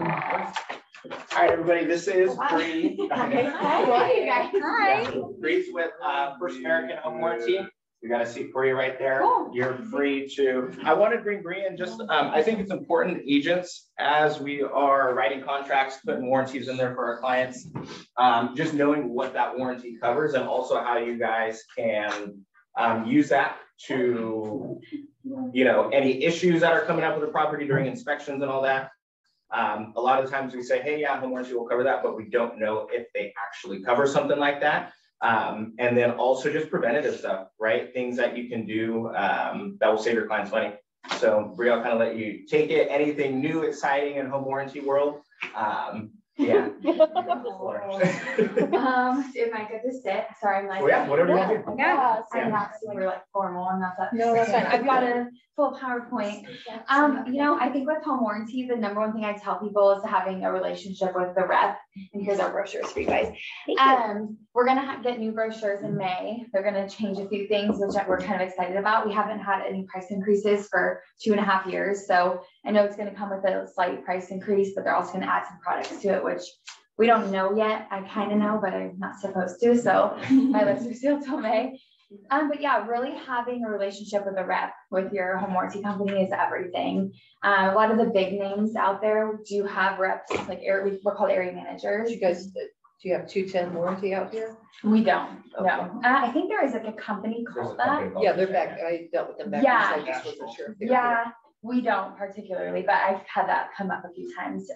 Speaker 5: right, everybody, this is Bree.
Speaker 9: Hi.
Speaker 7: Bree's with First American Home Warranty. We got a seat for you right there.
Speaker 9: Cool.
Speaker 7: You're free to, I want to bring Bree in just, I think it's important, agents, as we are writing contracts, putting warranties in there for our clients, just knowing what that warranty covers and also how you guys can use that to, you know, any issues that are coming up with the property during inspections and all that. A lot of times we say, hey, yeah, home warranty will cover that, but we don't know if they actually cover something like that. And then also just preventative stuff, right? Things that you can do that will save your clients money. So Bree, I'll kind of let you take it. Anything new, exciting in home warranty world? Yeah.
Speaker 12: Am I good to sit? Sorry, I'm like.
Speaker 7: Oh, yeah, whatever you want to do.
Speaker 12: Yeah,
Speaker 7: Yeah.
Speaker 12: I'm not super like formal, I'm not that.
Speaker 9: No, that's fine.
Speaker 12: I've got a full PowerPoint. You know, I think with home warranty, the number one thing I tell people is having a relationship with the rep. And here's our brochures for you guys. We're gonna get new brochures in May. They're gonna change a few things, which we're kind of excited about. We haven't had any price increases for 2.5 years. So I know it's gonna come with a slight price increase, but they're also gonna add some products to it, which we don't know yet. I kind of know, but I'm not supposed to. So my lips are sealed till May. But yeah, really having a relationship with a rep with your home warranty company is everything. A lot of the big names out there do have reps, like we're called area managers.
Speaker 2: You guys, do you have 210 warranty out here?
Speaker 12: We don't,
Speaker 2: Okay.
Speaker 12: no. I think there is like a company called that.
Speaker 2: Yeah, they're back. I dealt with them back.
Speaker 12: Yeah.
Speaker 2: I just wasn't sure if they were
Speaker 12: Yeah, we don't particularly, but I've had that come up a few times.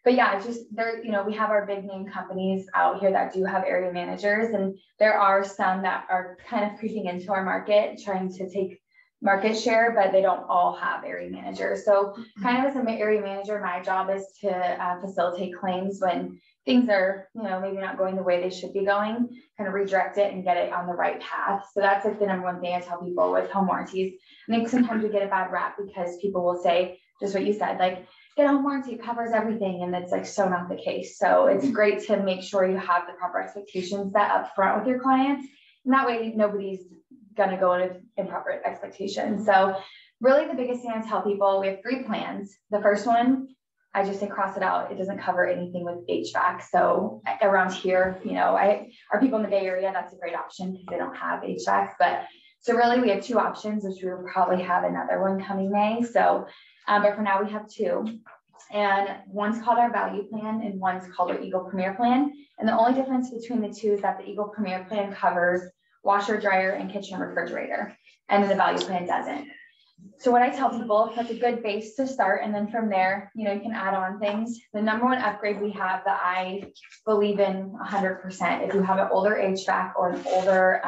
Speaker 12: But yeah, it's just there, you know, we have our big name companies out here that do have area managers, and there are some that are kind of creeping into our market, trying to take market share, but they don't all have area managers. So kind of as an area manager, my job is to facilitate claims when things are, you know, maybe not going the way they should be going, kind of redirect it and get it on the right path. So that's like the number one thing I tell people with home warranties. I think sometimes we get a bad rap because people will say just what you said, like, get a home warranty, it covers everything. And it's like so not the case. So it's great to make sure you have the proper expectations set up front with your clients. And that way nobody's gonna go with improper expectations. So really the biggest thing I tell people, we have 3 plans. The first one, I just say cross it out. It doesn't cover anything with HVAC. So around here, you know, our people in the Bay Area, that's a great option because they don't have HVAC. But so really we have 2 options, which we will probably have another one coming May. So, but for now we have 2. And one's called our value plan and one's called our Eagle Premier plan. And the only difference between the 2 is that the Eagle Premier plan covers washer, dryer, and kitchen refrigerator. And then the value plan doesn't. So what I tell people, that's a good base to start. And then from there, you know, you can add on things. The number 1 upgrade we have that I believe in 100%, if you have an older HVAC or an older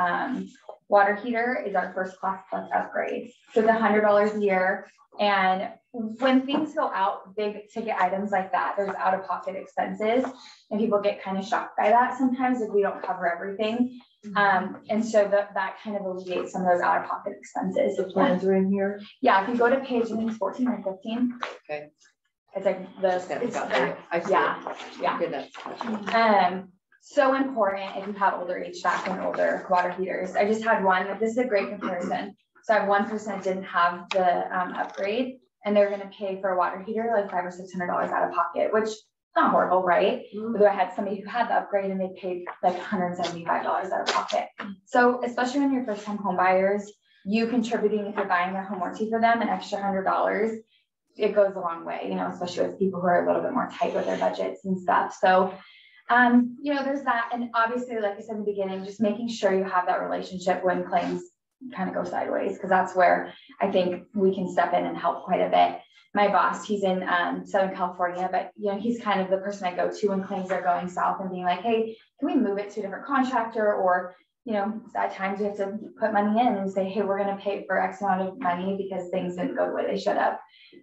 Speaker 12: water heater, is our First Class Plus upgrade. So it's $100 a year. And when things go out, big ticket items like that, there's out-of-pocket expenses. And people get kind of shocked by that sometimes if we don't cover everything. And so that kind of alleviates some of those out-of-pocket expenses.
Speaker 2: The plans are in here.
Speaker 12: Yeah, if you go to page 14 or 15.
Speaker 2: Okay.
Speaker 12: It's like yeah.
Speaker 2: Goodness.
Speaker 12: So important if you have older HVAC and older water heaters. I just had one, this is a great comparison. So I have one person that didn't have the upgrade, and they're gonna pay for a water heater like $500 or $600 out of pocket, which is not horrible, right? Although I had somebody who had the upgrade and they paid like $175 out of pocket. So especially when you're first time home buyers, you contributing, if you're buying their home warranty for them, an extra $100, it goes a long way, you know, especially with people who are a little bit more tight with their budgets and stuff. So, you know, there's that. And obviously, like I said in the beginning, just making sure you have that relationship when claims kind of go sideways, because that's where I think we can step in and help quite a bit. My boss, he's in Southern California, but you know, he's kind of the person I go to when claims are going south and being like, hey, can we move it to a different contractor? Or, you know, at times we have to put money in and say, hey, we're going to pay for X amount of money because things didn't go the way they should have.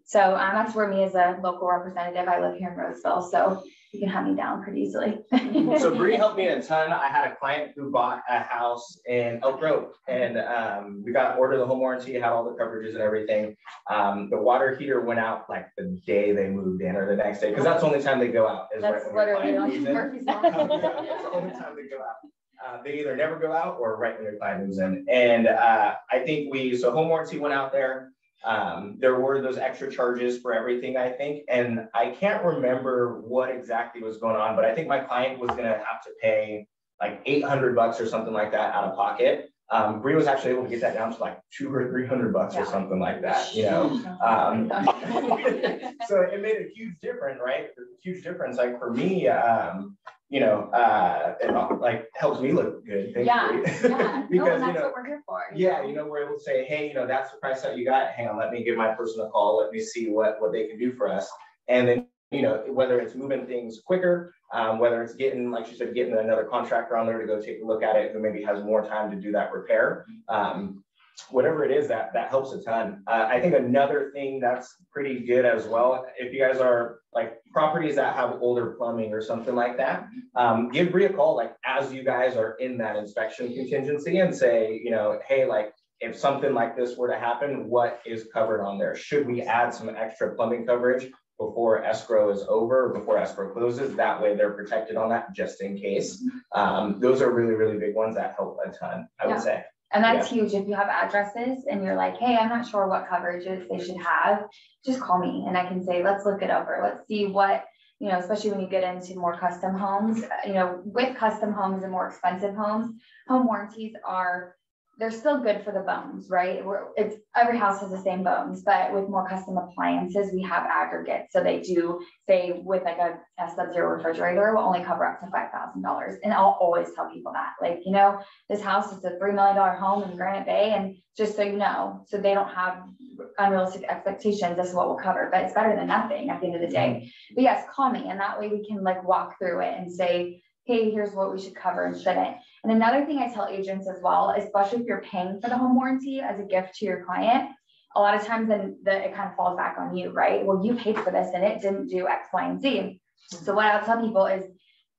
Speaker 12: So that's where me as a local representative, I live here in Roseville, so you can hunt me down pretty easily.
Speaker 7: So Bree helped me a ton. I had a client who bought a house in Elk Grove, and we got ordered the home warranty, had all the coverages and everything. The water heater went out like the day they moved in or the next day, because that's the only time they go out. Is
Speaker 12: that's
Speaker 7: right
Speaker 12: literally
Speaker 7: the only time they go out. They either never go out or right when your client moves in. And I think so home warranty went out there. There were those extra charges for everything, I think, and I can't remember what exactly was going on, but I think my client was going to have to pay like $800 or something like that out of pocket. Bree was actually able to get that down to like $200 or $300 or something like that, you know. So it made a huge difference, right? Huge difference. Like for me, you know, it like helps me look good.
Speaker 12: Yeah,
Speaker 7: because
Speaker 12: no, and that's
Speaker 7: you know,
Speaker 12: what we're here for.
Speaker 7: Yeah, you know, we're able to say, hey, you know, that's the price that you got. Hang on, let me give my person a call. Let me see what they can do for us. And then, you know, whether it's moving things quicker, whether it's getting, like you said, getting another contractor on there to go take a look at it, who maybe has more time to do that repair. Whatever it is, that helps a ton. I think another thing that's pretty good as well, if you guys are like properties that have older plumbing or something like that, give Bree a call like as you guys are in that inspection contingency and say, you know, hey, like if something like this were to happen, what is covered on there? Should we add some extra plumbing coverage before escrow is over, before escrow closes? That way they're protected on that just in case. Those are really, really big ones that help a ton, I would say.
Speaker 12: And that's huge. If you have addresses and you're like, hey, I'm not sure what coverages they should have, just call me and I can say, let's look it over. Let's see what, you know, especially when you get into more custom homes, you know, with custom homes and more expensive homes, home warranties they're still good for the bones, right? Every house has the same bones, but with more custom appliances, we have aggregates. So they do say with like a sub-zero refrigerator will only cover up to $5,000. And I'll always tell people that, like, you know, this house is a $3 million home in Granite Bay. And just so you know, so they don't have unrealistic expectations. This is what we'll cover, but it's better than nothing at the end of the day. But yes, call me. And that way we can like walk through it and say, hey, here's what we should cover and shouldn't. And another thing I tell agents as well, especially if you're paying for the home warranty as a gift to your client, a lot of times then it kind of falls back on you, right? Well, you paid for this and it didn't do X, Y, and Z. So what I'll tell people is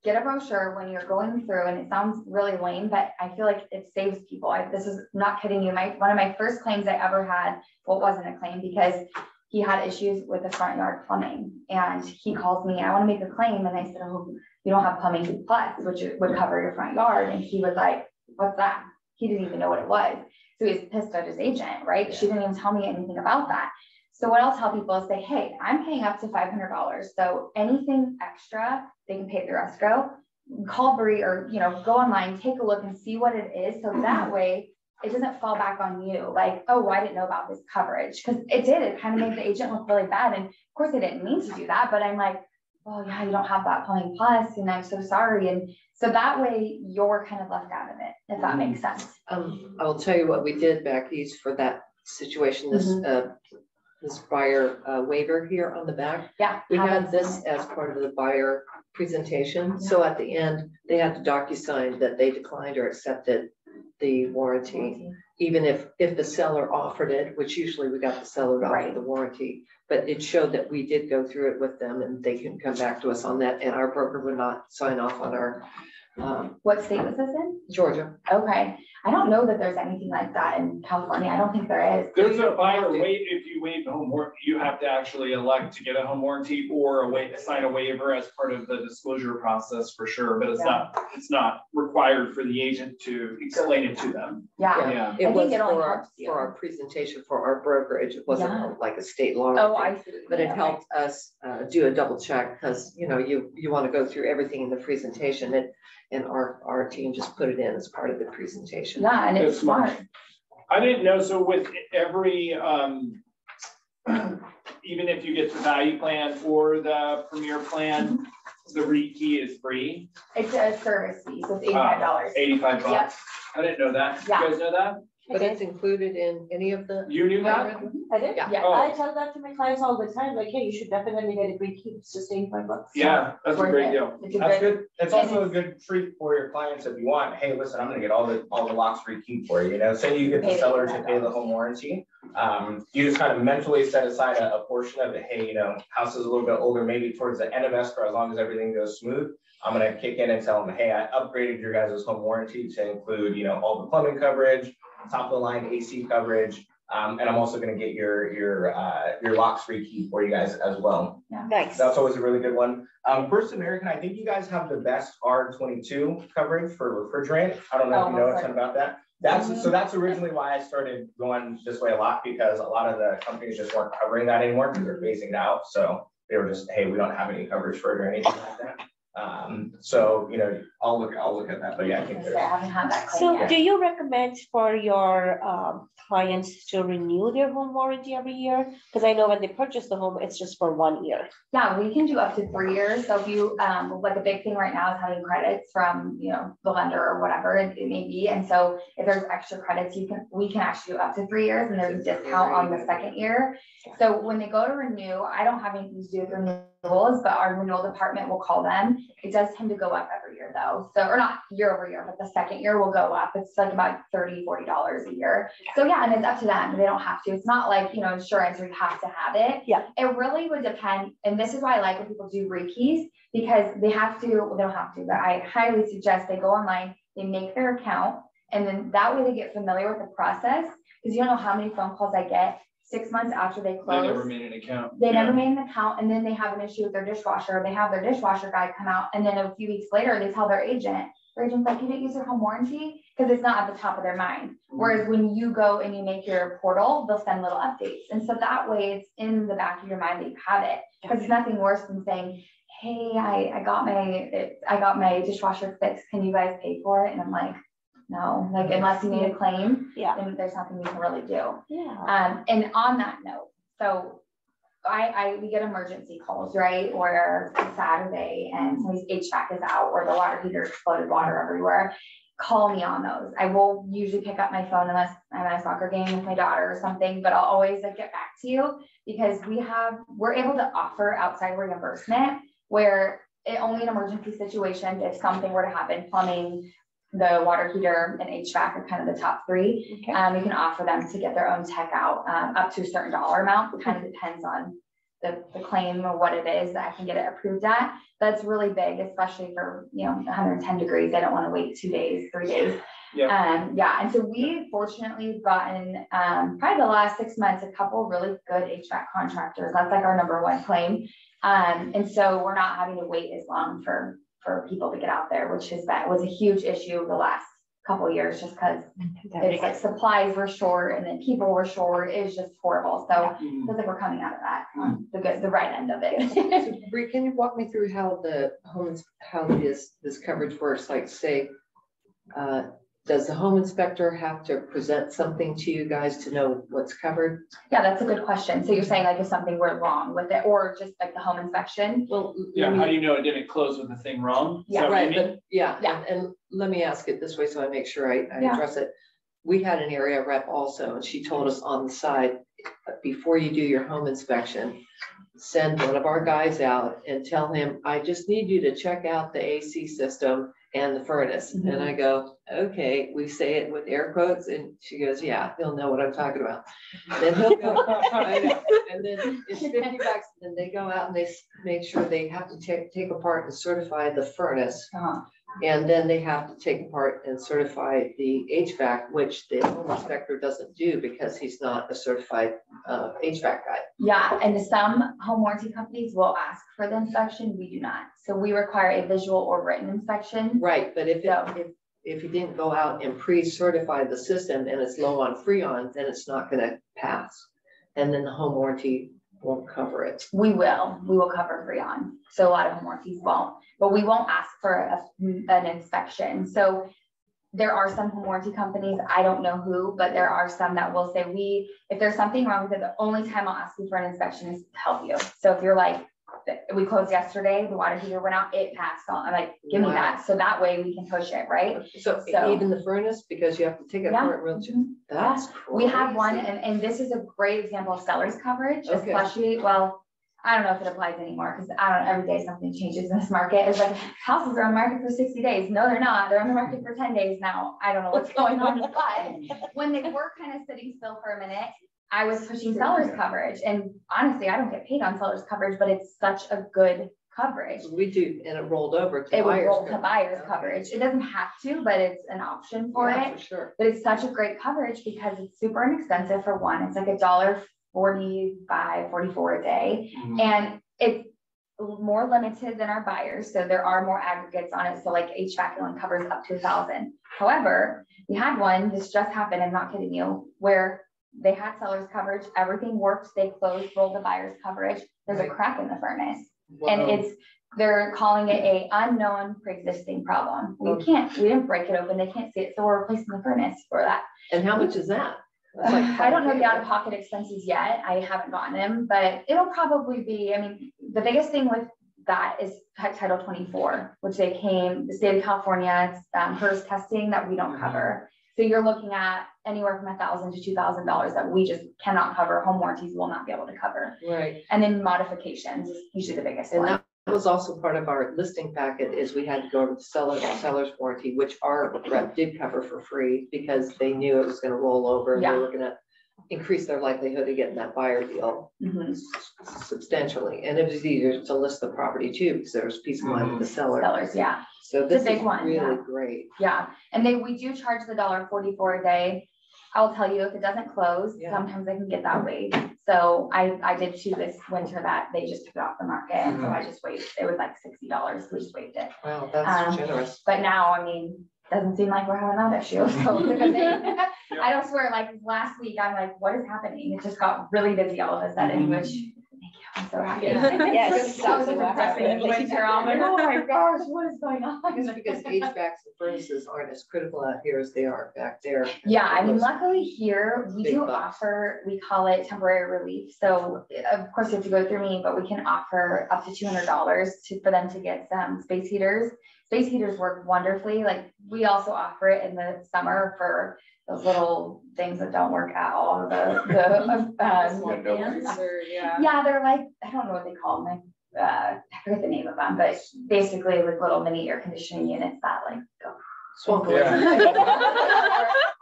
Speaker 12: get a brochure when you're going through, and it sounds really lame, but I feel like it saves people. This is not kidding you. One of my first claims I ever had, well, it wasn't a claim because he had issues with the front yard plumbing, and he calls me, I want to make a claim. And I said, oh, you don't have plumbing plus, which would cover your front yard. And he was like, what's that? He didn't even know what it was. So he was pissed at his agent, right? Yeah. She didn't even tell me anything about that. So what I'll tell people is say, hey, I'm paying up to $500. So anything extra, they can pay through escrow. Call Bree, or, you know, go online, take a look and see what it is. So that way it doesn't fall back on you. Like, oh, I didn't know about this coverage. Cause it did, it kind of made the agent look really bad. And of course I didn't mean to do that, but I'm like, oh yeah, you don't have that plumbing plus, and I'm so sorry. And so that way you're kind of left out of it, if that makes sense.
Speaker 2: I'll tell you what we did, Becky's, for that situation, this buyer waiver here on the back.
Speaker 12: Yeah.
Speaker 2: We had this as part of the buyer presentation. Yeah. So at the end, they had to DocuSign that they declined or accepted the warranty, even if the seller offered it, which usually we got the seller to offer the warranty, but it showed that we did go through it with them and they can come back to us on that, and our broker would not sign off on our.
Speaker 12: What state was this in?
Speaker 2: Georgia.
Speaker 12: Okay. I don't know that there's anything like that in California. I don't think there is.
Speaker 5: There's a buyer waive. If you waive the home warranty, you have to actually elect to get a home warranty or sign a waiver as part of the disclosure process for sure. But it's not required for the agent to explain it to them.
Speaker 12: Yeah.
Speaker 2: It was for our presentation for our brokerage. It wasn't like a state law.
Speaker 12: Oh, I see.
Speaker 2: But it helped us do a double check, because you know you want to go through everything in the presentation. And our team just put it in as part of the presentation.
Speaker 12: Yeah, and it's smart.
Speaker 5: I didn't know. So with every, even if you get the value plan or the premier plan, the rekey is free.
Speaker 12: It's a service fee, so it's $85.
Speaker 5: $85.
Speaker 12: Yep.
Speaker 5: I didn't know that.
Speaker 12: Yeah.
Speaker 5: You guys know that?
Speaker 2: But it's included in any of the.
Speaker 5: You knew that?
Speaker 1: I did.
Speaker 12: Yeah.
Speaker 5: Oh.
Speaker 1: I tell that to my clients all the time. Like, hey, you should definitely get a free key. It's just $85.
Speaker 5: Yeah, that's a great deal.
Speaker 7: That's good. It's also a good treat for your clients if you want. Hey, listen, I'm gonna get all the locks rekeyed for you. You know, say you get the seller to pay the home warranty. You just kind of mentally set aside a portion of it. Hey, you know, house is a little bit older, maybe towards the end of escrow, as long as everything goes smooth. I'm gonna kick in and tell them, hey, I upgraded your guys' home warranty to include, you know, all the plumbing coverage, top of the line AC coverage, and I'm also going to get your locks rekeyed for you guys as well.
Speaker 12: Yeah.
Speaker 1: Nice.
Speaker 7: That's always a really good one. First American, I think you guys have the best R22 coverage for refrigerant. I don't know if you know a ton about that. So that's originally why I started going this way a lot, because a lot of the companies just weren't covering that anymore because they're phasing it out. So they were just, hey, we don't have any coverage for it or anything like that. So you know, I'll look at that, but yeah, I think
Speaker 12: I haven't had that claim
Speaker 1: So
Speaker 12: yet.
Speaker 1: do you recommend for your clients to renew their home warranty every year? Because I know when they purchase the home, it's just for 1 year.
Speaker 12: Yeah, we can do up to 3 years. So if you, like a big thing right now is having credits from, you know, the lender or whatever it may be. And so if there's extra credits, we can actually do up to 3 years, and there's a discount on the second year. So when they go to renew, I don't have anything to do with renewals, but our renewal department will call them. It does tend to go up every year though. So, or not year over year, but the second year will go up. It's like about $30, $40 a year. So yeah, and it's up to them. They don't have to. It's not like, you know, insurance where you have to have it.
Speaker 1: Yeah.
Speaker 12: It really would depend. And this is why I like when people do rekeys, because they have to, well, they don't have to, but I highly suggest they go online, they make their account, and then that way they get familiar with the process. Because you don't know how many phone calls I get 6 months after they close.
Speaker 5: They never made an account.
Speaker 12: They never made an account, and then they have an issue with their dishwasher. They have their dishwasher guy come out, and then a few weeks later, they tell their agent. Their agent's like, "You didn't use your home warranty," because it's not at the top of their mind. Whereas when you go and you make your portal, they'll send little updates, and so that way it's in the back of your mind that you have it. Because it's nothing worse than saying, "Hey, I got my dishwasher fixed. Can you guys pay for it?" And I'm like, no, like unless you made a claim, then there's nothing we can really do.
Speaker 1: Yeah.
Speaker 12: And on that note, so we get emergency calls, right? Or it's Saturday and somebody's HVAC is out, or the water heater exploded water everywhere. Call me on those. I will usually pick up my phone unless I'm at a soccer game with my daughter or something, but I'll always like get back to you, because we're able to offer outside reimbursement where only in emergency situations, if something were to happen, plumbing, the water heater, and HVAC are kind of the top three. Okay. We can offer them to get their own tech out up to a certain dollar amount. It kind of depends on the claim or what it is that I can get it approved at. That's really big, especially for, 110 degrees. I don't want to wait 2 days, 3 days.
Speaker 5: Yeah.
Speaker 12: And so we fortunately have gotten, probably the last 6 months, a couple really good HVAC contractors. That's like our #1 claim. And so we're not having to wait as long for people to get out there, which was a huge issue the last couple of years, just because it's like supplies were short and then people were short. It was just horrible. So I feel like we're coming out of that, the right end of it.
Speaker 2: So, Bree, can you walk me through how this coverage works? Like, say, does the home inspector have to present something to you guys to know what's covered?
Speaker 12: Yeah, that's a good question. So you're saying like if something went wrong with it, or just like the home inspection?
Speaker 2: Well,
Speaker 5: Yeah, how do you know it didn't close with the thing wrong?
Speaker 12: Yeah,
Speaker 2: right. But and let me ask it this way so I make sure I address it. We had an area rep also, and she told us on the side, before you do your home inspection, send one of our guys out and tell him, I just need you to check out the AC system and the furnace. And I go, okay, we say it with air quotes, and she goes, yeah, he'll know what I'm talking about. Then he'll go, I know. And then it's $50, and they go out and they make sure they have to take apart and certify the furnace. And then they have to take apart and certify the HVAC, which the home inspector doesn't do because he's not a certified HVAC guy.
Speaker 12: Yeah, and some home warranty companies will ask for the inspection. We do not. So we require a visual or written inspection.
Speaker 2: Right, but if you didn't go out and pre-certify the system and it's low on Freon, then it's not going to pass. And then the home warranty won't cover it.
Speaker 12: We will cover Freon. So a lot of home warranties won't, but we won't ask for an inspection. So there are some home warranty companies, I don't know who, but there are some that will say, if there's something wrong with it, the only time I'll ask you for an inspection is to help you. So if you're like, we closed yesterday, the water heater went out, it passed on. I'm like, give me that. So that way we can push it, right?
Speaker 2: So even the furnace, because you have to take it apart real cheap. That's crazy.
Speaker 12: We have one, and this is a great example of seller's coverage, especially, well, I don't know if it applies anymore because I don't know, every day something changes in this market. It's like houses are on the market for 60 days. No, they're not. They're on the market for 10 days now. I don't know what's going on. But when they were kind of sitting still for a minute, I was pushing seller's coverage. And honestly, I don't get paid on seller's coverage, but it's such a good coverage.
Speaker 2: We do, and it rolled over to
Speaker 12: it would roll to buyer's coverage. It doesn't have to, but it's an option for it.
Speaker 2: For sure.
Speaker 12: But it's such a great coverage because it's super inexpensive for one. It's like $1.45, 44 a day. And it's more limited than our buyers. So there are more aggregates on it. So like HVAC only covers up to 1,000. However, we had one, this just happened, I'm not kidding you, where they had seller's coverage, everything worked, they closed, rolled the buyer's coverage. There's a crack in the furnace. Wow. And they're calling it a unknown pre-existing problem. We didn't break it open, they can't see it. So we're replacing the furnace for that.
Speaker 2: And how much is that?
Speaker 12: I don't know the out-of-pocket expenses yet. I haven't gotten them, but it'll probably be, I mean, the biggest thing with that is Title 24, which the state of California, HERS testing that we don't cover. So you're looking at anywhere from $1,000 to $2,000 that we just cannot cover. Home warranties will not be able to cover.
Speaker 2: Right.
Speaker 12: And then modifications is usually the biggest one.
Speaker 2: That was also part of our listing packet is we had to go over the seller's warranty, which our rep did cover for free because they knew it was going to roll over and they were going to increase their likelihood of getting that buyer deal substantially. And it was easier to list the property too because there was peace of mind with the seller.
Speaker 12: Sellers, yeah.
Speaker 2: So this is really great.
Speaker 12: Yeah. And we do charge the $1.44 a day. I'll tell you, if it doesn't close, sometimes I can get that waived. So I did too this winter that they just took it off the market. And so I just waived. It was like $60. So we just waived it.
Speaker 2: Wow, that's generous.
Speaker 12: But now, I mean, doesn't seem like we're having that issue. So I don't swear, like last week, I'm like, what is happening? It just got really busy all of a sudden, which I'm so happy.
Speaker 1: Yes,
Speaker 12: that was depressing in the winter. I'm like, oh my gosh, what is going on?
Speaker 2: Because HVACs and furnaces aren't as critical out here as they are back there.
Speaker 12: Yeah, I mean, luckily here we do offer, we call it temporary relief. So of course you have to go through me, but we can offer up to $200 for them to get some space heaters. Space heaters work wonderfully. Like we also offer it in the summer for those little things that don't work at all. The fans. Yeah, they're like, I don't know what they call them. Like, I forget the name of them, but basically like little mini air conditioning units that like go
Speaker 2: Swamp.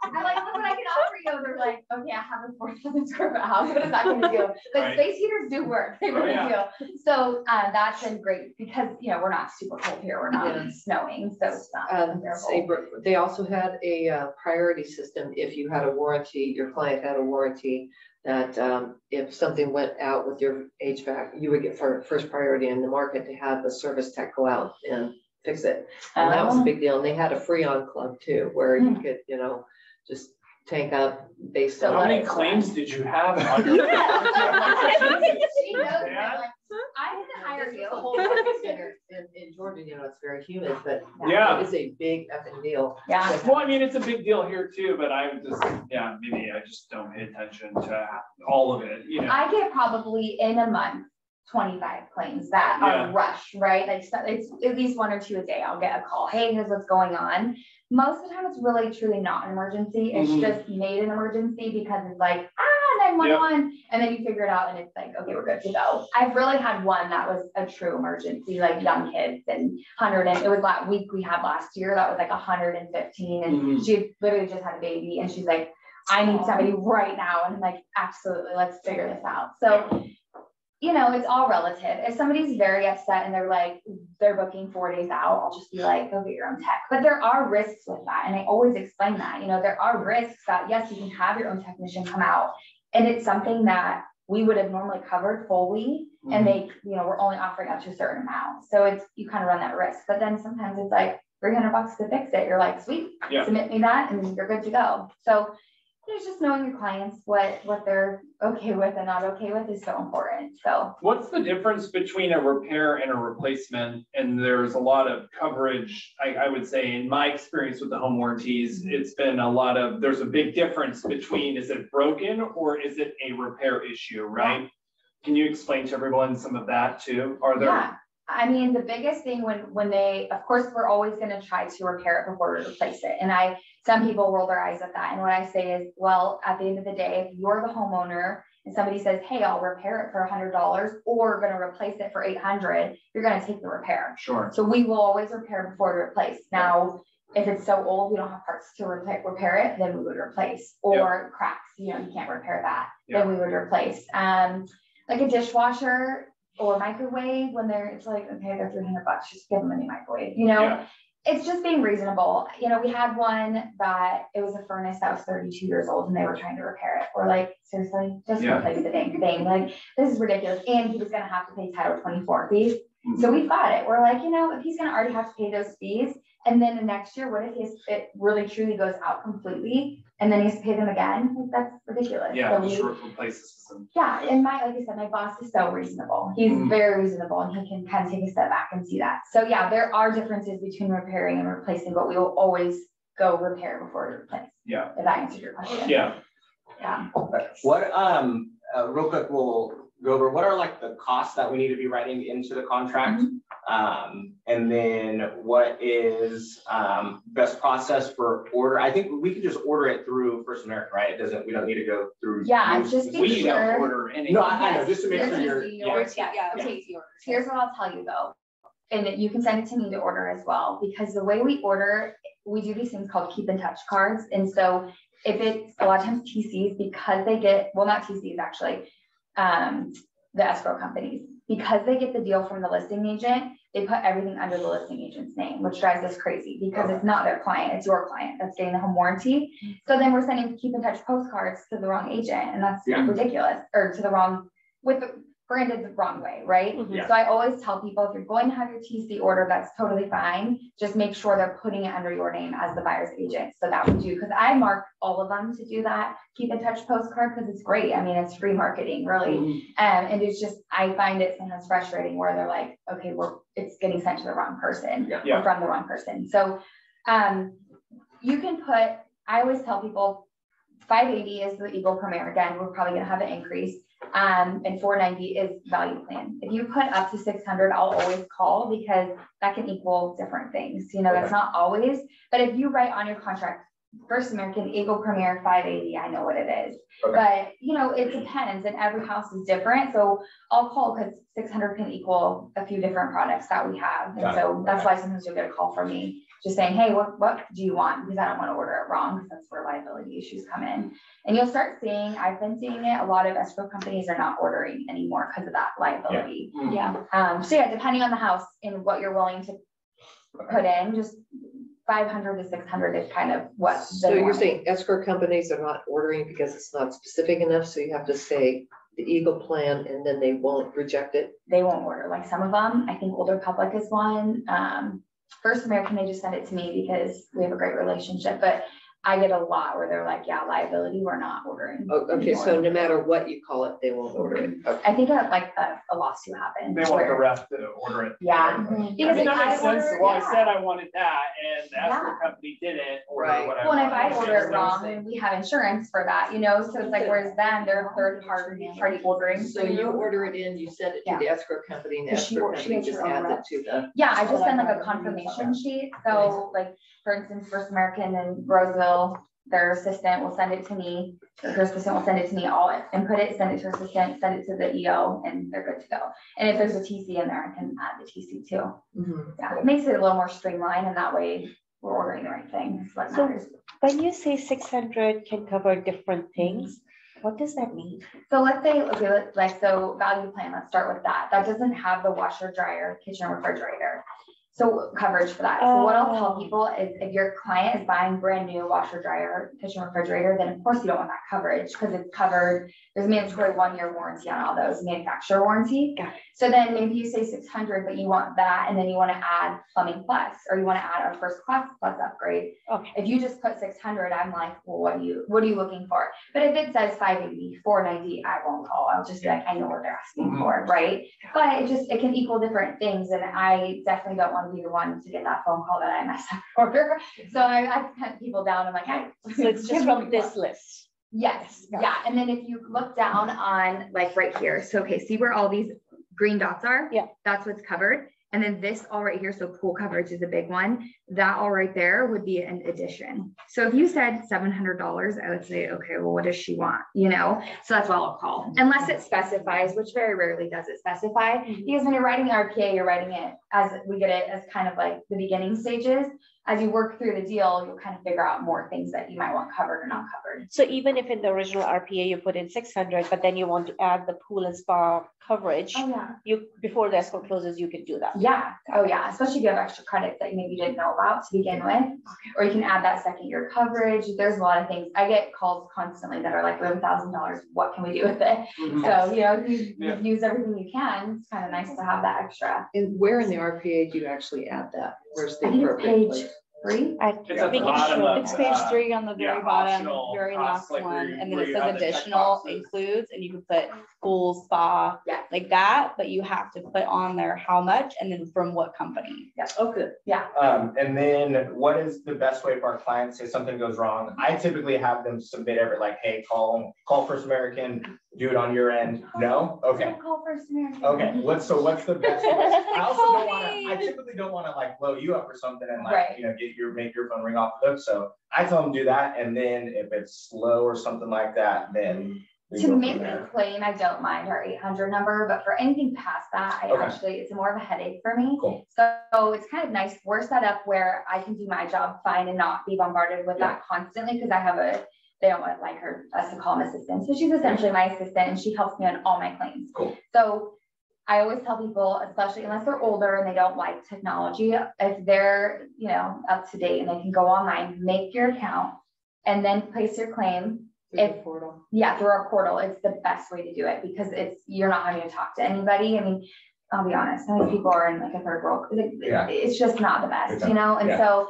Speaker 12: I'm like, look what I can offer you. They're like, okay, I have a 4,000 square foot house. What is that going to do? But
Speaker 5: Right.
Speaker 12: space heaters do work. They really do. So that's been great because, we're not super cold here. We're not snowing. So it's not terrible.
Speaker 2: They also had a priority system. If you had a warranty, your client had a warranty, that if something went out with your HVAC, you would get first priority in the market to have the service tech go out and fix it. And that was a big deal. And they had a Freon club too, where you could, just tank up based on.
Speaker 5: How many claims did you have on your?
Speaker 12: She knows that, like, I didn't hire you.
Speaker 2: The whole market center in Georgia, it's very humid, but
Speaker 5: Yeah.
Speaker 2: it's a big effing deal.
Speaker 12: Yeah.
Speaker 5: Well, I mean, it's a big deal here too, but maybe I just don't pay attention to all of it,
Speaker 12: I get probably in a month 25 claims that are rushed, right? Like it's at least 1 or 2 a day. I'll get a call. Hey, here's what's going on. Most of the time, it's really truly not an emergency. It's just made an emergency because it's like 911, and then you figure it out, and it's like, okay, we're good to go. I've really had one that was a true emergency, like young kids and 100, and it was that week we had last year that was like 115, and she literally just had a baby, and she's like, I need somebody right now, and I'm like, absolutely, let's figure this out. So. It's all relative. If somebody's very upset and they're booking 4 days out, I'll just be like, go get your own tech. But there are risks with that. And I always explain that, there are risks that yes, you can have your own technician come out. And it's something that we would have normally covered fully. And we're only offering up to a certain amount. So you kind of run that risk. But then sometimes it's like $300 to fix it. You're like, sweet, submit me that and you're good to go. So it's just knowing your clients, what they're okay with and not okay with is so important. So
Speaker 5: what's the difference between a repair and a replacement? And there's a lot of coverage, I would say, in my experience with the home warranties, it's been there's a big difference between, is it broken or is it a repair issue, right? Can you explain to everyone some of that too? Are there?
Speaker 12: Yeah. I mean, the biggest thing when they, of course, we're always going to try to repair it before we replace it. And some people roll their eyes at that. And what I say is, well, at the end of the day, if you're the homeowner and somebody says, hey, I'll repair it for $100 or going to replace it for $800, you're going to take the repair.
Speaker 5: Sure.
Speaker 12: So we will always repair before we replace. Now, if it's so old, we don't have parts to repair it, then we would replace. Or cracks, you can't repair that, then we would replace. Like a dishwasher or microwave, it's like, okay, they're $300, just give them a new microwave, It's just being reasonable. We had one that it was a furnace that was 32 years old and they were trying to repair it. We're like, seriously, just replace the dang thing. Like, this is ridiculous. And he was going to have to pay Title 24 fees. So we fought it. We're like, if he's going to already have to pay those fees, and then the next year, what if it really truly goes out completely and then he has to pay them again? Like, that's ridiculous.
Speaker 5: Yeah,
Speaker 12: so
Speaker 5: replace the system.
Speaker 12: Yeah, and like I said, my boss is so reasonable. He's very reasonable, and he can kind of take a step back and see that. So yeah, there are differences between repairing and replacing, but we will always go repair before we replace.
Speaker 5: Yeah.
Speaker 12: If that answers your question.
Speaker 5: Yeah.
Speaker 12: Yeah.
Speaker 7: What real quick, we'll go over what are the costs that we need to be writing into the contract, and then what is best process for order. I think we can just order it through First American, right? We don't need to go through.
Speaker 12: Yeah, just be
Speaker 5: we
Speaker 12: sure.
Speaker 5: don't order anything.
Speaker 7: No, I know, just to make sure you're.
Speaker 12: Here's what I'll tell you though, and you can send it to me to order as well, because the way we order, we do these things called keep in touch cards. And so if it's a lot of times TCs, because they get, well, not TCs actually, the escrow companies, because they get the deal from the listing agent, they put everything under the listing agent's name, which drives us crazy because it's not their client, it's your client that's getting the home warranty. So then we're sending keep in touch postcards to the wrong agent, and that's ridiculous, or to the wrong, branded the wrong way, right? So I always tell people, if you're going to have your TC order, that's totally fine. Just make sure they're putting it under your name as the buyer's agent. So that would do, because I mark all of them to do that keep in touch postcard, because it's great. I mean, it's free marketing, really. And it's just, I find it sometimes frustrating where they're like, okay, it's getting sent to the wrong person or from the wrong person. So you can put, I always tell people 580 is the Eagle Premier. Again, we're probably going to have an increase. And 490 is value plan. If you put up to 600, I'll always call, because that can equal different things. That's not always, but if you write on your contract First American Eagle Premier 580, I know what it is.
Speaker 7: Okay.
Speaker 12: But you know, it depends, and every house is different. So I'll call because 600 can equal a few different products that we have. And so that's why sometimes you'll get a call from me just saying, hey, what do you want? Because I don't want to order it wrong, because that's where liability issues come in. And you'll start seeing, I've been seeing it, a lot of escrow companies are not ordering anymore because of that liability.
Speaker 9: Yeah.
Speaker 12: So yeah, depending on the house and what you're willing to put in, just 500 to 600 is kind of what.
Speaker 2: So you're saying escrow companies are not ordering because it's not specific enough, so you have to say the Eagle plan and then they won't reject it?
Speaker 12: They won't order, like some of them. I think Older Public is one. First American, they just send it to me because we have a great relationship, but I get a lot where they're like, yeah, liability, we're not ordering.
Speaker 2: Oh, okay, so no matter what you call it, they won't order it. Okay.
Speaker 12: I think like a lawsuit happened.
Speaker 5: They want the rep to order it.
Speaker 12: Yeah.
Speaker 5: Because that makes sense. Well, I said I wanted that, and the escrow company didn't order whatever.
Speaker 12: Well, and if I order it wrong, then we have insurance for that, you know, so it's like, whereas them, they're a third party ordering.
Speaker 2: So you order it in, you send it to the escrow company, and the escrow company just adds it to the.
Speaker 12: Yeah, I just send like a confirmation sheet. So like, for instance, First American and Roseville, their assistant will send it to me, her assistant will send it to me, all input it, send it to her assistant, send it to the EO, and they're good to go. And if there's a TC in there, I can add the TC too. Yeah, it makes it a little more streamlined, and that way we're ordering the right thing. That's what matters.
Speaker 1: When you say 600 can cover different things, what does that mean?
Speaker 12: So let's say, okay, so value plan, let's start with that. That doesn't have the washer, dryer, kitchen, refrigerator. So coverage for that. So what I'll tell people is if your client is buying brand new washer, dryer, kitchen, refrigerator, then of course you don't want that coverage because it's covered. There's a mandatory 1-year warranty on all those, manufacturer warranty. So then maybe you say 600, but you want that, and then you want to add plumbing plus, or you want to add our first class plus upgrade.
Speaker 1: Okay.
Speaker 12: If you just put 600, I'm like, well, what are you looking for? But if it says 580, 490, I won't call. I'll just be like, I know what they're asking for, right? But it can equal different things, and I definitely don't want to be the one to get that phone call that I messed up order. So I cut people down. I'm like,
Speaker 1: so it's just from this list.
Speaker 12: Yes. Yeah. And then if you look down on like right here, so okay, see where all these green dots are?
Speaker 1: Yeah.
Speaker 12: That's what's covered. And then this all right here, so pool coverage is a big one. That all right there would be an addition. So if you said $700, I would say, okay, well, what does she want? You know, so that's what I'll call. Unless it specifies, which very rarely does it specify. Because when you're writing the RPA, you're writing it as we get it as kind of like the beginning stages. As you work through the deal, you'll kind of figure out more things that you might want covered or not covered.
Speaker 1: So even if in the original RPA you put in 600, but then you want to add the pool and spa coverage, you before the escrow closes, you can do that.
Speaker 12: Yeah. Oh yeah. Especially if you have extra credits that maybe you didn't know about to begin with, or you can add that second year coverage. There's a lot of things. I get calls constantly that are like, we have $1,000. What can we do with it? So, you know, you use everything you can. It's kind of nice to have that extra.
Speaker 2: And where in the RPA do you actually add that? Where's the
Speaker 12: I think it's
Speaker 2: appropriate
Speaker 12: page
Speaker 2: place?
Speaker 12: 3.
Speaker 5: It's at the bottom of,
Speaker 9: It's page 3 on the very bottom,
Speaker 5: optional
Speaker 9: very
Speaker 5: costs,
Speaker 9: last
Speaker 5: like
Speaker 9: one, and then
Speaker 5: where
Speaker 9: it
Speaker 5: you
Speaker 9: says
Speaker 5: have the check
Speaker 9: additional
Speaker 5: boxes.
Speaker 9: includes, and you can put pool, spa, like that, but you have to put on there how much and then from what company.
Speaker 12: Yeah.
Speaker 2: Oh, good.
Speaker 12: Yeah.
Speaker 7: And then what is the best way for our clients, say something goes wrong? I typically have them submit like, hey, call First American, do it on your end. No? Okay.
Speaker 12: Don't call First American.
Speaker 7: Okay. What's the best way? I also don't want to, I typically don't want to like blow you up or something and like, you know, make your phone ring off the hook. So I tell them do that. And then if it's slow or something like that, then
Speaker 12: to make a claim, I don't mind our 800 number, but for anything past that, it's more of a headache for me.
Speaker 7: Cool.
Speaker 12: So it's kind of nice. We're set up where I can do my job fine and not be bombarded with that constantly, because I have they don't want like us to call them assistants. So she's essentially my assistant, and she helps me on all my claims.
Speaker 7: Cool.
Speaker 12: So I always tell people, especially unless they're older and they don't like technology, if they're, you know, up to date and they can go online, make your account, and then place your claim. Through our portal, it's the best way to do it, because you're not having to talk to anybody. I mean, I'll be honest, some people are in like a third world. It's just not the best, you know? And so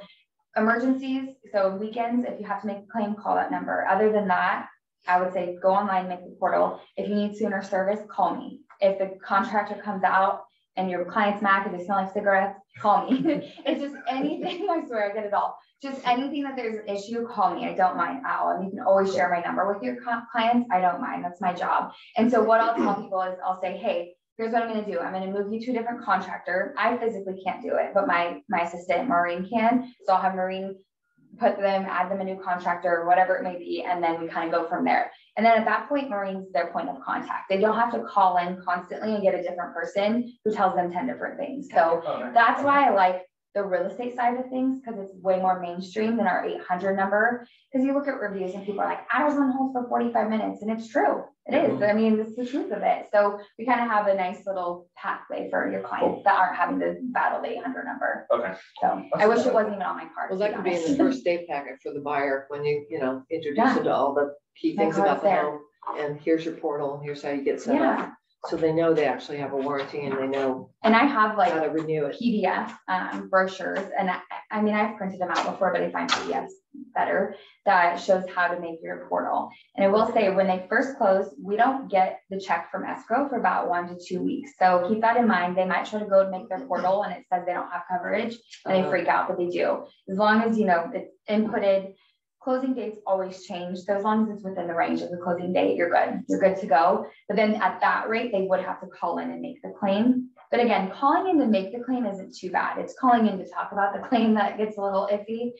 Speaker 12: emergencies, so weekends, if you have to make a claim, call that number. Other than that, I would say go online, make the portal. If you need sooner service, call me. If the contractor comes out and your client's mad because they smell like cigarettes, call me. It's just anything, I swear I get it all. Just anything that there's an issue, call me. I don't mind at all. And you can always share my number with your clients. I don't mind. That's my job. And so what I'll tell people is I'll say, hey, here's what I'm going to do. I'm going to move you to a different contractor. I physically can't do it, but my assistant Maureen can. So I'll have Maureen add them a new contractor or whatever it may be, and then we kind of go from there. And then at that point, Maureen's their point of contact. They don't have to call in constantly and get a different person who tells them 10 different things. So that's why I like the real estate side of things, because it's way more mainstream than our 800 number. Because you look at reviews and people are like, I was on hold for 45 minutes, and it's true. It is. I mean, it's the truth of it. So we kind of have a nice little pathway for your clients that aren't having to battle the 800 number.
Speaker 5: Okay.
Speaker 12: So I wish it wasn't even on my card.
Speaker 2: Well, that could be in the first day packet for the buyer when you introduce them to all the key things about the home. And here's your portal, and here's how you get set up. So they know they actually have a warranty, and they know.
Speaker 12: And I have like
Speaker 2: how to renew it.
Speaker 12: PDF brochures, and I mean, I've printed them out before, but I find PDFs better that shows how to make your portal. And I will say, when they first close, we don't get the check from escrow for about 1 to 2 weeks. So keep that in mind. They might try to go and make their portal, and it says they don't have coverage, and they freak out, but they do. As long as it's inputted. Closing dates always change. So as long as it's within the range of the closing date, you're good. You're good to go. But then at that rate, they would have to call in and make the claim. But again, calling in to make the claim isn't too bad. It's calling in to talk about the claim that gets a little iffy.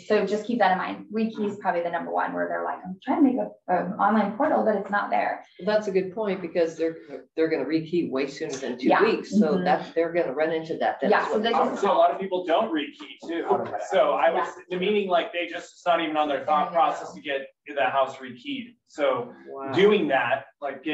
Speaker 12: So just keep that in mind. Rekey is probably the number one, where they're like, I'm trying to make an online portal, but it's not there.
Speaker 2: That's a good point, because they're going to rekey way sooner than 2 weeks. So that's, they're going to run into that.
Speaker 12: That's
Speaker 5: so a lot of people don't rekey too. So I was meaning like it's not even on their thought process to get the house rekeyed. So doing that, like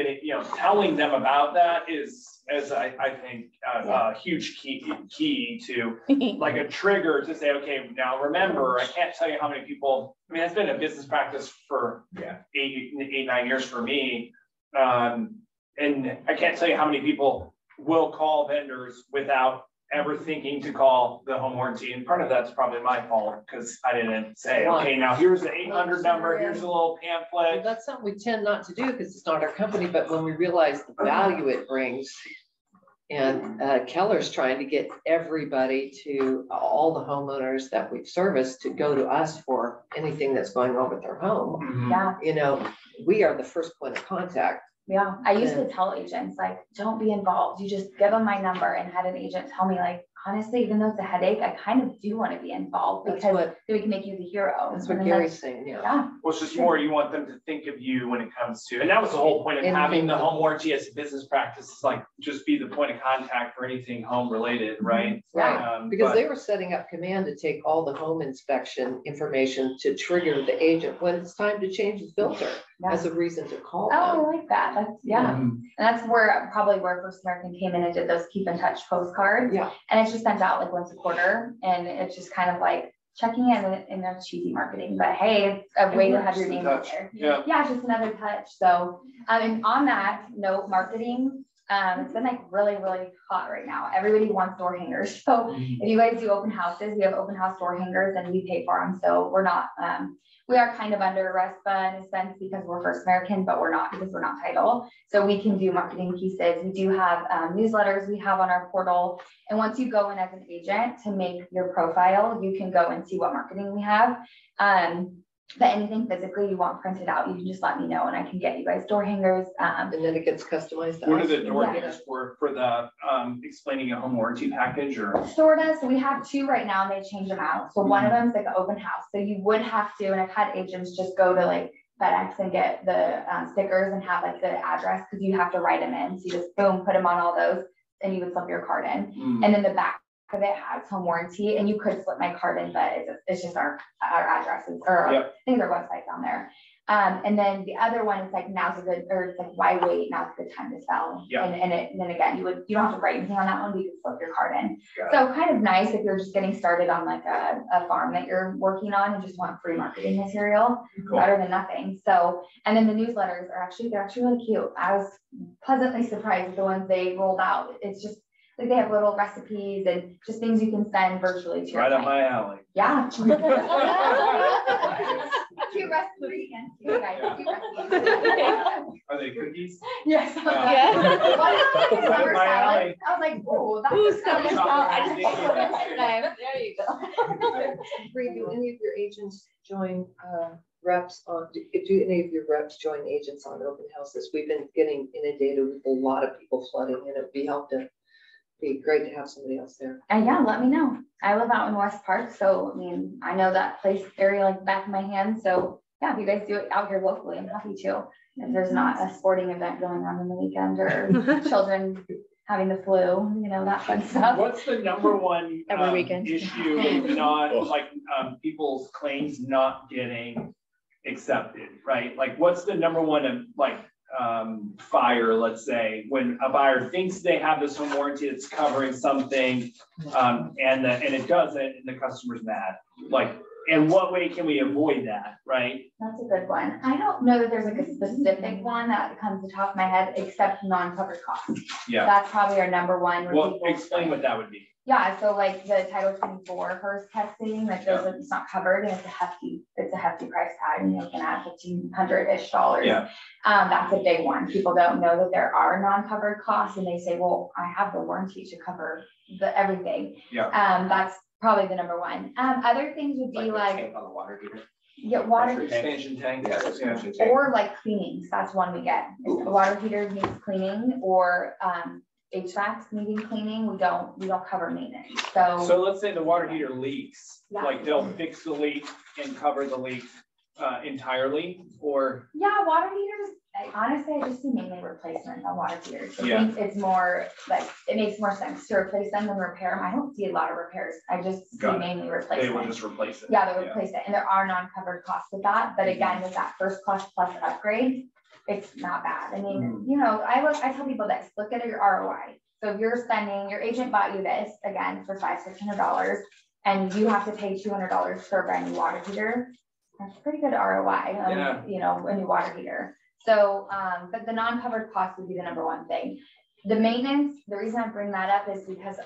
Speaker 5: telling them about that is, as I think, a huge key to like a trigger to say, okay, now remember, I can't tell you how many people. I mean, it's been a business practice for 8-9 years for me, and I can't tell you how many people will call vendors without ever thinking to call the home warranty. And part of that's probably my fault, because I didn't say, okay, now here's the 800 number, here's a little pamphlet.
Speaker 2: Well, that's something we tend not to do, because it's not our company. But when we realize the value it brings, and Keller's trying to get everybody, to all the homeowners that we've serviced, to go to us for anything that's going on with their home. We are the first point of contact.
Speaker 12: Yeah, I used to tell agents, like, don't be involved. You just give them my number, and had an agent tell me, like, honestly, even though it's a headache, I kind of do want to be involved, because then we can make you the hero.
Speaker 2: That's what Gary's saying.
Speaker 12: Yeah.
Speaker 5: Well, it's just more, you want them to think of you when it comes to, and that was the whole point of having the home warranty as a business practice, is like, just be the point of contact for anything home related, right?
Speaker 2: Right. Because they were setting up command to take all the home inspection information to trigger the agent when it's time to change the filter as a reason to call them.
Speaker 12: I like that. That's and that's where First American came in and did those keep in touch postcards.
Speaker 2: Yeah.
Speaker 12: And it's just sent out like once a quarter, and it's just kind of like checking in their cheesy marketing, but hey, it's a way to have your name out there. Yeah, just another touch. So and on that note, marketing, it's been like really, really hot right now. Everybody wants door hangers. So if you guys do open houses, we have open house door hangers, and we pay for them. So we're not we are kind of under RESPA in a sense, because we're First American, but we're not, because we're not title. So we can do marketing pieces. We do have newsletters we have on our portal. And once you go in as an agent to make your profile, you can go and see what marketing we have. But anything physically you want printed out, you can just let me know, and I can get you guys door hangers.
Speaker 2: And then it gets customized.
Speaker 5: What are the door hangers for the explaining a home warranty package, or?
Speaker 12: Sort of. So we have 2 right now, and they change them out. So one of them is like an open house. So you would have to, and I've had agents just go to like FedEx and get the stickers and have like the address, because you have to write them in. So you just boom, put them on all those, and you would slip your card in. And then the back of it has home warranty, and you could slip my card in, but it's just our addresses, or I think their website's on there. And then the other one is like, now's a good, or it's like, why wait? Now's a good time to sell. And then again, you don't have to write anything on that one, but you can slip your card in. So kind of nice if you're just getting started on like a farm that you're working on and just want free marketing material, better than nothing. So, and then the newsletters they're actually really cute. I was pleasantly surprised with the ones they rolled out. It's just like, they have little recipes and just things you can send virtually to your
Speaker 5: right up my alley.
Speaker 12: Yeah. Cute recipes. Cute guys. Cute recipes.
Speaker 5: Are they cookies?
Speaker 12: Yes.
Speaker 5: Right up my alley.
Speaker 12: I was like, oh, that's
Speaker 2: There you go. Bree, do any of your agents join reps on? Do any of your reps join agents on open houses? We've been getting inundated with a lot of people flooding, and it'd be helpful to be great to have somebody else there.
Speaker 12: And yeah, let me know. I live out in West Park, so I mean, I know that place area like the back of my hand. So yeah, if you guys do it out here locally, I'm happy to. If there's not a sporting event going on in the weekend or children having the flu, you know, that fun stuff.
Speaker 5: What's the number one
Speaker 9: Every weekend.
Speaker 5: issue not like people's claims not getting accepted, right? Like what's the number one like fire, let's say, when a buyer thinks they have this home warranty that's covering something and it doesn't and the customer's mad? Like, in what way can we avoid that, right?
Speaker 12: That's a good one. I don't know that there's like a specific one that comes to the top of my head, except non-covered costs.
Speaker 5: Yeah.
Speaker 12: That's probably our number one.
Speaker 5: Well, explain what that would be.
Speaker 12: Yeah, so like the Title 24 first testing, that doesn't, it's not covered, and it's a hefty price tag, and you're looking at $1,500-ish.
Speaker 5: Yeah.
Speaker 12: That's a big one. People don't know that there are non-covered costs, and they say, well, I have the warranty to cover everything.
Speaker 5: Yeah.
Speaker 12: That's probably the number one. Other things would be like
Speaker 7: on the water heater.
Speaker 12: Yeah, water
Speaker 5: Expansion tank.
Speaker 7: Yeah, expansion tank.
Speaker 12: or like cleanings. That's one we get. If the water heater needs cleaning or HVAC needing cleaning, we don't cover maintenance.
Speaker 5: So let's say the water heater leaks,
Speaker 12: Yeah.
Speaker 5: like they'll fix the leak and cover the leak entirely, or
Speaker 12: yeah, water heaters, honestly, I just see mainly replacement of water heaters. I
Speaker 5: Yeah.
Speaker 12: think it's more like, it makes more sense to replace them than repair them. I don't see a lot of repairs. I just see
Speaker 5: Got it.
Speaker 12: mainly
Speaker 5: they
Speaker 12: replacement.
Speaker 5: will just replace it.
Speaker 12: Yeah, they'll replace it, and there are non-covered costs with that, but again, with that first cost plus upgrade, it's not bad. I mean, you know, I tell people this, look at your ROI. So if you're spending, your agent bought you this, again, for $500-600, and you have to pay $200 for a brand new water heater, that's pretty good ROI on, you know, a new water heater. So, but the non-covered cost would be the number one thing. The maintenance, the reason I bring that up is because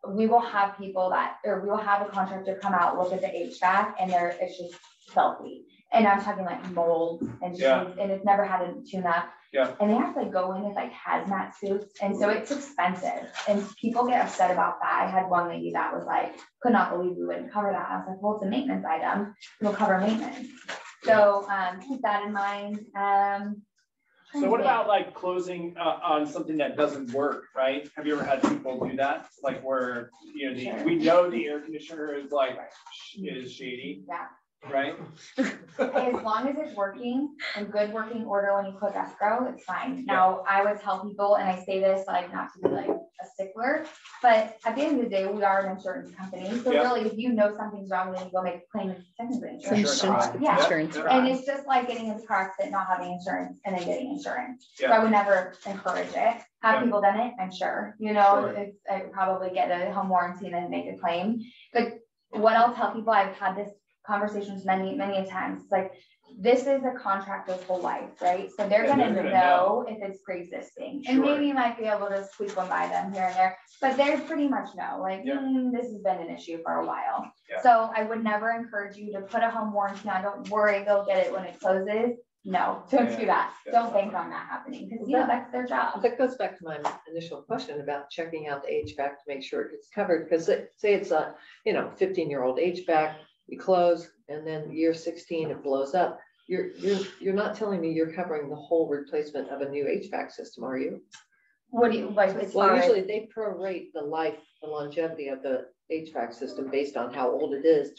Speaker 12: we will have people we will have a contractor come out, look at the HVAC, and it's just filthy. And I'm talking like mold and and it's never had a tune-up.
Speaker 5: Yeah.
Speaker 12: And they have to go in with like hazmat suits, and so it's expensive. And people get upset about that. I had one lady that was like, could not believe we wouldn't cover that. I was like, well, it's a maintenance item. We'll cover maintenance. So keep that in mind.
Speaker 5: So what about like closing on something that doesn't work, right? Have you ever had people do that? Like where, you know, we know the air conditioner is like, is shady.
Speaker 12: Yeah.
Speaker 5: Right?
Speaker 12: As long as it's working in good working order when you click escrow, it's fine. Now, I would tell people, and I say this like not to be like a stickler, but at the end of the day, we are an insurance company. So really, if you know something's wrong, then you go make a claim. It's technically insurance. And it's just like getting into car accident, not having insurance, and then getting insurance. So I would never encourage it. Have people done it? I'm sure. You know, I would probably get a home warranty and then make a claim. But what I'll tell people, I've had this conversations many a times. It's like, this is a contractor's whole life, right? So they're gonna know if it's pre-existing, and maybe you might be able to squeak one by them here and there, but they pretty much know, like, this has been an issue for a while. So I would never encourage you to put a home warranty on. Don't worry, they'll get it when it closes. No, don't do that. Don't bank on that happening, because that's their job.
Speaker 2: That goes back to my initial question about checking out the HVAC to make sure it gets covered. Because say it's a 15-year-old HVAC. You close, and then year 16 it blows up. You're not telling me you're covering the whole replacement of a new HVAC system, are you?
Speaker 12: What do you like?
Speaker 2: Well, usually they prorate the longevity of the HVAC system based on how old it is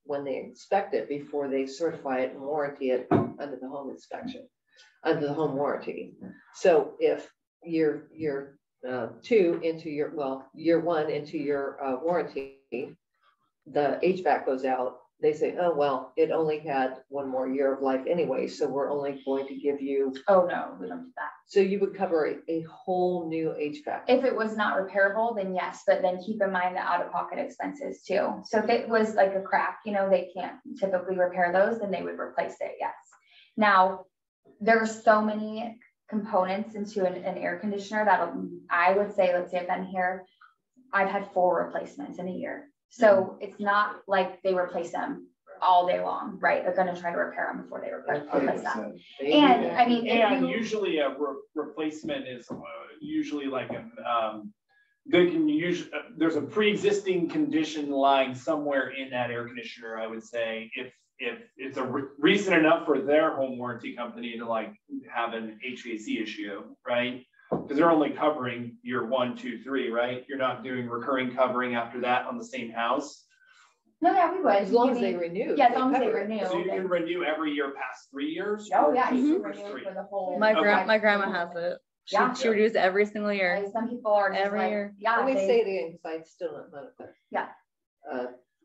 Speaker 2: when they inspect it before they certify it and warranty it under the home inspection, under the home warranty. So if year 2 into year 1 into your warranty, the HVAC goes out, they say, oh, well, it only had 1 more year of life anyway, so we're only going to give you.
Speaker 12: Oh, no, we don't do that.
Speaker 2: So you would cover a whole new HVAC.
Speaker 12: If it was not repairable, then yes, but then keep in mind the out-of-pocket expenses too. So if it was like a crack, they can't typically repair those, then they would replace it, yes. Now, there's so many components into an air conditioner that I would say, let's say I've been here, I've had 4 replacements in a year. So it's not like they replace them all day long, right? They're going to try to repair them before they replace them. And I mean,
Speaker 5: usually a replacement is usually like there's a pre-existing condition lying somewhere in that air conditioner. I would say if it's a reason enough for their home warranty company to like have an HVAC issue, right? because they're only covering year 1, 2, 3, right? You're not doing recurring covering after that on the same house.
Speaker 12: No, yeah, we would.
Speaker 2: As long as they renew.
Speaker 12: Yeah, as long as they renew.
Speaker 5: So you can renew every year past 3 years?
Speaker 12: Oh,
Speaker 5: or
Speaker 12: yeah,
Speaker 5: just
Speaker 12: you
Speaker 5: the
Speaker 12: can
Speaker 5: first
Speaker 12: renew
Speaker 5: 3?
Speaker 12: for the whole.
Speaker 9: My
Speaker 5: Okay.
Speaker 9: my grandma has it. She renews every single year.
Speaker 12: Like, some people are just
Speaker 9: Every
Speaker 12: like,
Speaker 9: year.
Speaker 12: yeah.
Speaker 2: Let me
Speaker 12: they-
Speaker 2: say it again, because I still don't know it.
Speaker 12: Yeah.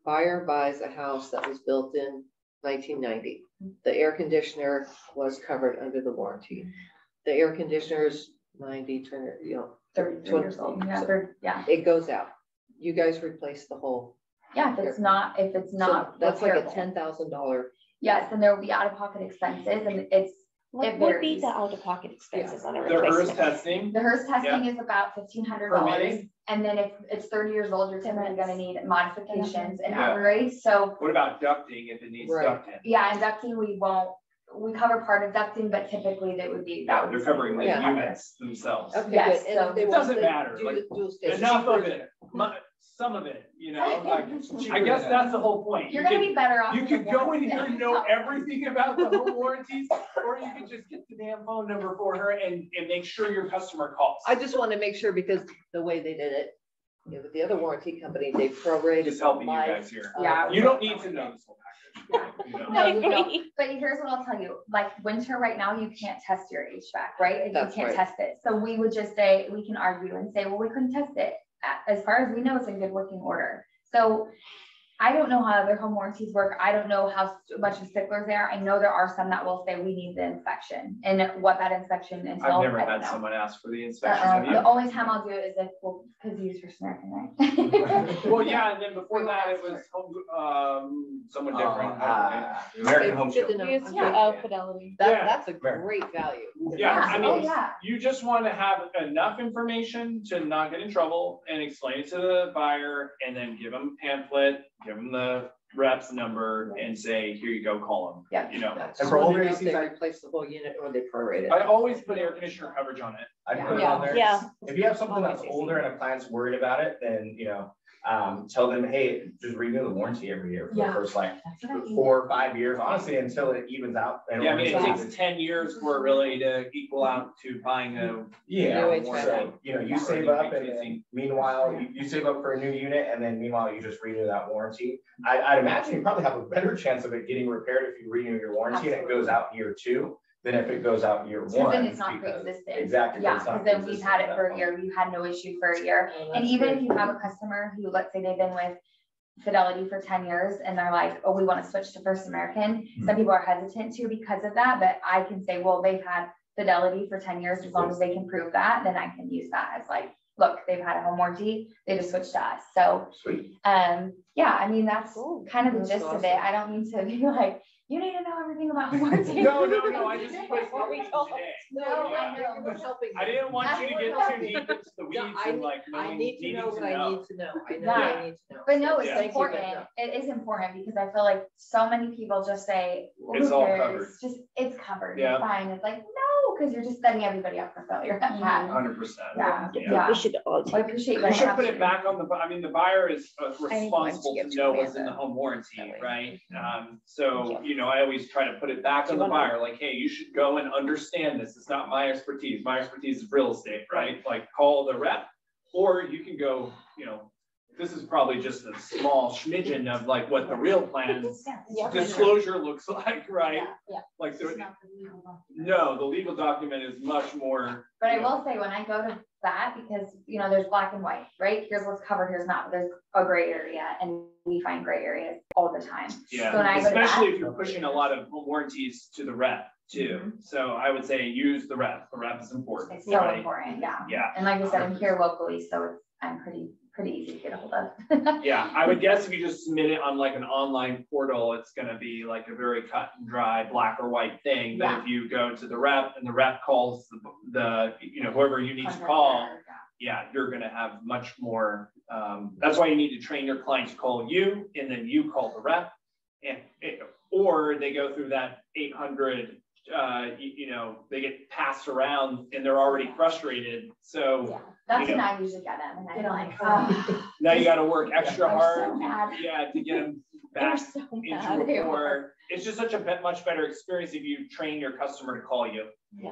Speaker 2: Buyer buys a house that was built in 1990. The air conditioner was covered under the warranty. The air conditioner's 90,
Speaker 12: 30 years old. Yeah,
Speaker 2: so
Speaker 12: yeah.
Speaker 2: it goes out. You guys replace the whole.
Speaker 12: Yeah, if it's not
Speaker 2: So that's like a
Speaker 12: repairable.
Speaker 2: $10,000.
Speaker 12: Yes, and there will be out-of-pocket expenses, and
Speaker 1: What
Speaker 12: it
Speaker 1: would be
Speaker 12: varies.
Speaker 1: the out-of-pocket expenses on a
Speaker 5: The HERS
Speaker 1: replacement?
Speaker 5: testing?
Speaker 12: The HERS testing is about $1,500,
Speaker 5: Permitting?
Speaker 12: and then if it's 30 years old, you're typically gonna need modifications and
Speaker 5: Yeah.
Speaker 12: upgrades, so.
Speaker 5: What about ducting if it needs
Speaker 2: Right.
Speaker 5: ducting?
Speaker 12: Yeah, and ducting, we cover part of ducting, but typically that would be.
Speaker 5: Yeah, they're covering the
Speaker 2: Yeah.
Speaker 5: units themselves.
Speaker 2: Okay,
Speaker 12: Yes,
Speaker 2: good. And
Speaker 12: so-
Speaker 2: if they
Speaker 5: It
Speaker 2: want
Speaker 5: doesn't
Speaker 2: to
Speaker 5: matter,
Speaker 2: do
Speaker 5: like,
Speaker 2: the dual stage,
Speaker 5: Enough of
Speaker 2: cheaper
Speaker 5: it, some of it, you know, like, I guess that's the whole point.
Speaker 12: You're gonna be better off.
Speaker 5: You
Speaker 12: with
Speaker 5: could
Speaker 12: the
Speaker 5: go
Speaker 12: one
Speaker 5: in here
Speaker 12: that-
Speaker 5: and know everything about the home warranties, or you could just get the damn phone number for her and make sure your customer calls.
Speaker 2: I just want to make sure because the way they did it, with the other warranty company, they prorated.
Speaker 5: Just helping you
Speaker 2: my,
Speaker 5: guys here.
Speaker 12: Yeah.
Speaker 5: You don't need to know this whole package. You know?
Speaker 12: No, you don't. But here's what I'll tell you, like winter right now, you can't test your HVAC, right? You
Speaker 2: That's
Speaker 12: can't
Speaker 2: right.
Speaker 12: test it. So we would just say, we can argue and say, well, we couldn't test it. As far as we know, it's in good working order. So I don't know how other home warranties work. I don't know how much of sticklers there. I know there are some that will say we need the inspection, and what that inspection entails.
Speaker 5: I've never
Speaker 12: I don't
Speaker 5: had
Speaker 12: know.
Speaker 5: someone ask for the inspection. Have you?
Speaker 12: The only time I'll do it is if, well, because you use First American, right?
Speaker 5: Well, yeah, and then before that, it was someone different.
Speaker 7: American Home
Speaker 2: Good
Speaker 7: Shield.
Speaker 2: to know.
Speaker 9: It's
Speaker 2: Okay.
Speaker 9: Fidelity.
Speaker 5: Yeah.
Speaker 2: That's a great value.
Speaker 5: Yeah, I
Speaker 12: Oh,
Speaker 5: mean,
Speaker 12: yeah.
Speaker 5: you just want to have enough information to not get in trouble and explain it to the buyer, and then give them a pamphlet, give them the rep's number and say, here you go, call them.
Speaker 12: Yeah.
Speaker 5: You know,
Speaker 7: And for older
Speaker 2: If
Speaker 7: ACs,
Speaker 2: they
Speaker 7: I
Speaker 2: replace the whole unit or they prorate it.
Speaker 5: I always put air conditioner coverage on it.
Speaker 7: I'd put it on there.
Speaker 1: Yeah.
Speaker 7: If you have something that's older and a client's worried about it, then, tell them, hey, just renew the warranty every year for the
Speaker 12: Yeah.
Speaker 7: first like
Speaker 12: That's what I mean.
Speaker 7: 4 or 5 years, honestly, until it evens out. And
Speaker 5: Yeah, I mean, it
Speaker 7: warranty-
Speaker 5: takes 10 years for it really to equal out to buying a.
Speaker 7: Yeah,
Speaker 2: New HVAC.
Speaker 7: so, you save up and then meanwhile, you save up for a new unit and then meanwhile you just renew that warranty. I'd imagine you probably have a better chance of it getting repaired if you renew your warranty and it goes out year 2 than if it goes out year 1.
Speaker 12: Because then it's not
Speaker 7: because-
Speaker 12: pre-existing.
Speaker 7: Exactly.
Speaker 12: Yeah,
Speaker 7: it's not
Speaker 12: because then we've had it
Speaker 7: pre-existing
Speaker 12: for
Speaker 7: at
Speaker 12: a
Speaker 7: that
Speaker 12: year, we've had no issue for a year.
Speaker 2: Oh,
Speaker 12: And
Speaker 2: that's
Speaker 12: even
Speaker 2: great.
Speaker 12: if you have a customer who, let's say they've been with Fidelity for 10 years and they're like, oh, we want to switch to First American. Some people are hesitant to because of that, but I can say, well, they've had Fidelity for 10 years. As long as they can prove that, then I can use that as like, look, they've had a home warranty, they just switched to us. So,
Speaker 7: Sweet.
Speaker 12: yeah, I mean, that's kind of the
Speaker 2: That's
Speaker 12: gist of
Speaker 2: awesome.
Speaker 12: it. I don't mean to be like, you need to know everything about home warranty.
Speaker 5: No, I just put
Speaker 12: What we told.
Speaker 5: today.
Speaker 12: No, I know.
Speaker 2: We're helping.
Speaker 5: I didn't want you to get too deep into the weeds
Speaker 2: No,
Speaker 5: and like
Speaker 2: I
Speaker 5: knowing,
Speaker 2: need to
Speaker 5: needing
Speaker 2: know
Speaker 5: to
Speaker 2: what I
Speaker 5: know.
Speaker 2: need to know. I know
Speaker 12: Yeah.
Speaker 2: what I need to know.
Speaker 12: But no, it's
Speaker 5: Yeah.
Speaker 12: important.
Speaker 2: Thank you, but
Speaker 12: It is important because I feel like so many people just say, well,
Speaker 5: It's
Speaker 12: who
Speaker 5: all
Speaker 12: cares?
Speaker 5: covered.
Speaker 12: Just, it's covered,
Speaker 5: Yeah.
Speaker 12: you're fine. It's like, no, because you're just setting everybody up for failure at that.
Speaker 5: 100%.
Speaker 12: Yeah,
Speaker 5: Yeah.
Speaker 12: yeah.
Speaker 1: We should all.
Speaker 12: I appreciate
Speaker 5: You
Speaker 12: that.
Speaker 5: should put it back on the, I mean, the buyer is
Speaker 9: Anyone to
Speaker 5: responsible
Speaker 9: give
Speaker 5: to
Speaker 9: to
Speaker 5: know
Speaker 9: me
Speaker 5: what's
Speaker 9: is
Speaker 5: in the
Speaker 9: a-
Speaker 5: home warranty,
Speaker 9: that way.
Speaker 5: right? So, I always try to put it back on the buyer, like, hey, you should go and understand this. It's not my expertise. My expertise is real estate, right? Like, call the rep, or you can go, this is probably just a small smidgen of like what the real plan's disclosure looks like, right?
Speaker 12: Yeah.
Speaker 5: Like, no, the legal document is much more.
Speaker 12: But I will say, when I go to that, because, there's black and white, right? Here's what's covered, here's not. There's a gray area, and we find gray areas all the time.
Speaker 5: Yeah,
Speaker 12: So when I go to
Speaker 5: especially
Speaker 12: that-
Speaker 5: if you're pushing a lot of home warranties to the rep too. So I would say use the rep. The rep is important.
Speaker 12: It's so
Speaker 5: right?
Speaker 12: important, yeah.
Speaker 5: Yeah.
Speaker 12: And like I said, I'm here locally, so I'm pretty easy to get a hold of.
Speaker 5: Yeah, I would guess if you just submit it on like an online portal, it's gonna be like a very cut and dry, black or white thing. But if you go to the rep and the rep calls the whoever you need to call, yeah, you're gonna have much more. That's why you need to train your client to call you, and then you call the rep, or they go through that 800. They get passed around and they're already frustrated. So
Speaker 12: That's when I usually get them, and I'm like, oh.
Speaker 5: now you got to work extra
Speaker 12: I'm
Speaker 5: hard.
Speaker 12: so mad.
Speaker 5: Yeah, to get them back
Speaker 1: so
Speaker 5: into
Speaker 1: mad.
Speaker 5: a core. It's just such a much better experience if you train your customer to call you.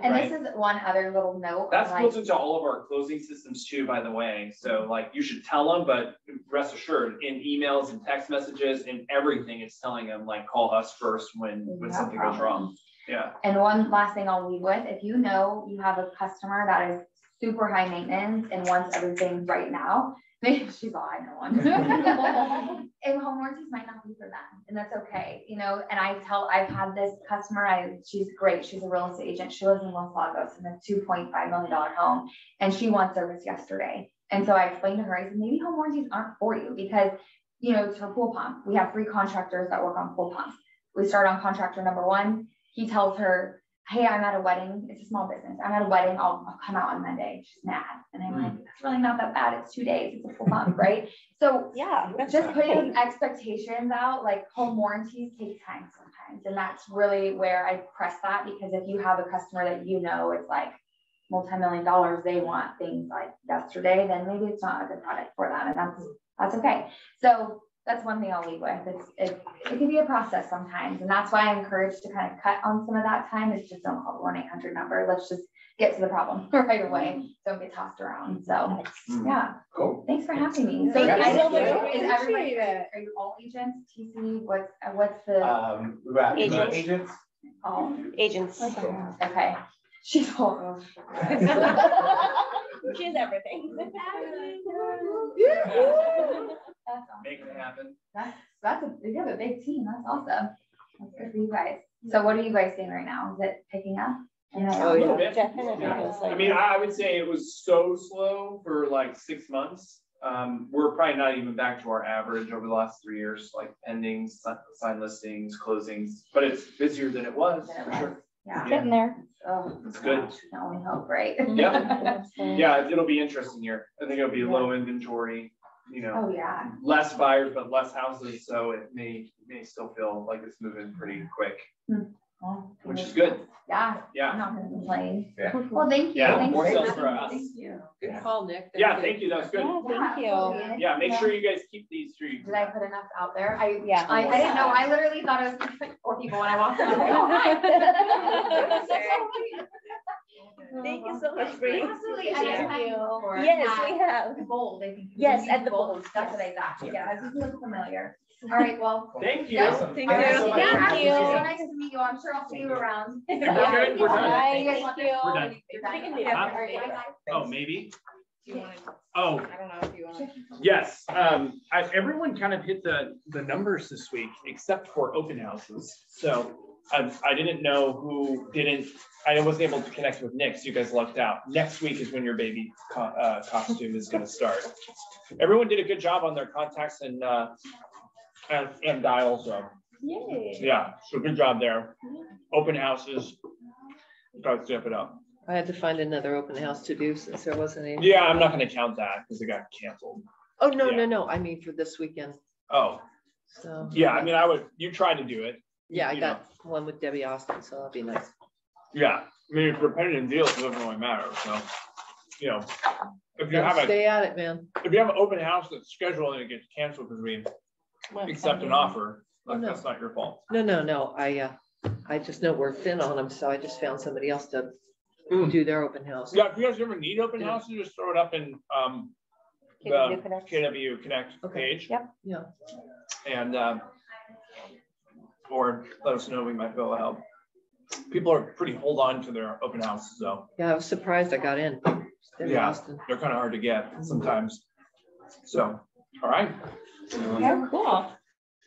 Speaker 12: And
Speaker 5: Right.
Speaker 12: this is one other little note.
Speaker 5: That's
Speaker 12: like,
Speaker 5: built into all of our closing systems too, by the way. So like you should tell them, but rest assured in emails and text messages and everything, it's telling them like, call us first when something goes wrong. Yeah.
Speaker 12: And one last thing I'll leave with, if you know you have a customer that is super high maintenance and wants everything right now, maybe she's all, I know one. And home warranties might not be for them, and that's okay, you know. And I've had this customer, she's great, she's a real estate agent, she lives in Los Lagos in a $2.5 million home, and she wants service yesterday. And so I explained to her, I said, maybe home warranties aren't for you because, you know, it's her pool pump. We have 3 contractors that work on pool pumps. We start on contractor number 1. He tells her, hey, I'm at a wedding. It's a small business. I'm at a wedding. I'll come out on Monday. She's mad. And I'm like, that's really not that bad. It's 2 days. It's a full month, right? So
Speaker 1: yeah,
Speaker 12: just putting expectations out, like home warranties take time sometimes. And that's really where I press that, because if you have a customer that you know it's like multi-million dollars, they want things like yesterday, then maybe it's not a good product for them. And that's okay. So that's one thing I'll leave with. It can be a process sometimes. And that's why I encourage to kind of cut on some of that time. Is just don't call the 1-800 number. Let's just get to the problem right away. Don't get tossed around. So yeah.
Speaker 7: Cool.
Speaker 12: Thanks for having me. So
Speaker 1: Thank you so much.
Speaker 12: is everybody, are you all agents? TC, what's the
Speaker 7: We got
Speaker 1: Agents.
Speaker 7: agents.
Speaker 12: all
Speaker 1: Agents.
Speaker 12: okay. She's all
Speaker 1: She's everything.
Speaker 12: That's awesome.
Speaker 5: Make it happen.
Speaker 12: You have a big team. That's awesome. That's good for you guys. So what are you guys seeing right now? Is it picking up?
Speaker 2: Oh,
Speaker 5: A little
Speaker 2: yeah.
Speaker 5: bit.
Speaker 1: Definitely.
Speaker 5: Yeah. I mean, I would say it was so slow for like 6 months. We're probably not even back to our average over the last 3 years, like pendings, signed listings, closings, but it's busier than it was for sure.
Speaker 12: Yeah.
Speaker 1: Getting there.
Speaker 12: Oh,
Speaker 5: It's good.
Speaker 12: can only hope, right?
Speaker 5: Yeah. Yeah, it'll be interesting here. I think it'll be low inventory, you know,
Speaker 12: Oh, yeah.
Speaker 5: less buyers, but less houses. So it may still feel like it's moving pretty quick,
Speaker 12: Well,
Speaker 5: which is good.
Speaker 12: Yeah. I'm
Speaker 5: Yeah.
Speaker 12: not gonna complain.
Speaker 7: Yeah.
Speaker 12: Well, thank you.
Speaker 5: Yeah,
Speaker 12: Thanks
Speaker 5: more
Speaker 12: for
Speaker 5: sales
Speaker 12: having
Speaker 5: for
Speaker 12: me.
Speaker 5: us.
Speaker 12: Thank you.
Speaker 2: Good call, Nick.
Speaker 5: Yeah, thank you. That was good.
Speaker 1: Yeah, thank you.
Speaker 5: Yeah, make sure you guys keep these three.
Speaker 12: Did I put enough out there? I
Speaker 1: Yeah.
Speaker 12: didn't know. I literally thought I was gonna put 4 people when I walked in.
Speaker 1: Thank you so much for
Speaker 12: Absolutely. And I've had you before.
Speaker 1: Yes, we have.
Speaker 12: Bold, I think.
Speaker 1: Yes, at the Bold.
Speaker 12: That's what I thought. Yeah, this looks familiar. All right, well.
Speaker 5: Thank you.
Speaker 12: Yeah,
Speaker 7: Awesome.
Speaker 2: Thank
Speaker 7: Thank
Speaker 2: you.
Speaker 7: so much.
Speaker 12: Yeah,
Speaker 1: Thank you.
Speaker 12: so nice to meet you. I'm sure I'll see you around.
Speaker 5: Okay, we're done.
Speaker 1: Bye.
Speaker 12: You guys want this?
Speaker 5: We're done.
Speaker 12: Exactly.
Speaker 5: Huh?
Speaker 12: All right, bye, bye.
Speaker 5: Oh, maybe.
Speaker 3: Do you want to,
Speaker 5: Oh,
Speaker 3: I don't know if you want to.
Speaker 5: yes. Everyone kind of hit the numbers this week, except for open houses. So I didn't know who didn't. I wasn't able to connect with Nick, so you guys lucked out. Next week is when your baby costume is going to start. Everyone did a good job on their contacts and dials. So
Speaker 1: Yay.
Speaker 5: yeah, so good job there. Open houses. Gotta step it up.
Speaker 2: I had to find another open house to do since there wasn't any.
Speaker 5: Yeah, I'm not going to count that because it got canceled.
Speaker 2: Oh, no,
Speaker 5: Yeah.
Speaker 2: no. I mean, for this weekend.
Speaker 5: Oh,
Speaker 2: So.
Speaker 5: yeah. I mean, you tried to do it.
Speaker 2: Yeah, I
Speaker 5: You
Speaker 2: got one with Debbie Austin, so that'll be nice.
Speaker 5: Yeah, I mean, if you're pending deals, it doesn't really matter, so, you know, if you have
Speaker 2: Gotta stay at it, man.
Speaker 5: if you have an open house that's scheduled and it gets canceled because we accept an offer, like,
Speaker 2: no.
Speaker 5: that's not your fault.
Speaker 2: No. I just know we're thin on them, so I just found somebody else to do their open house.
Speaker 5: Yeah, if you guys ever need open houses, just throw it up in, the
Speaker 1: KW Connect.
Speaker 5: KW Connect
Speaker 2: Okay.
Speaker 5: page.
Speaker 1: Yep.
Speaker 2: Yeah.
Speaker 5: And, or let us know, we might be able to help. People are pretty hold on to their open houses, though.
Speaker 2: Yeah, I was surprised I got in. Debbie
Speaker 5: Yeah.
Speaker 2: Austin.
Speaker 5: They're kind of hard to get sometimes. So, all right.
Speaker 3: Yeah, cool.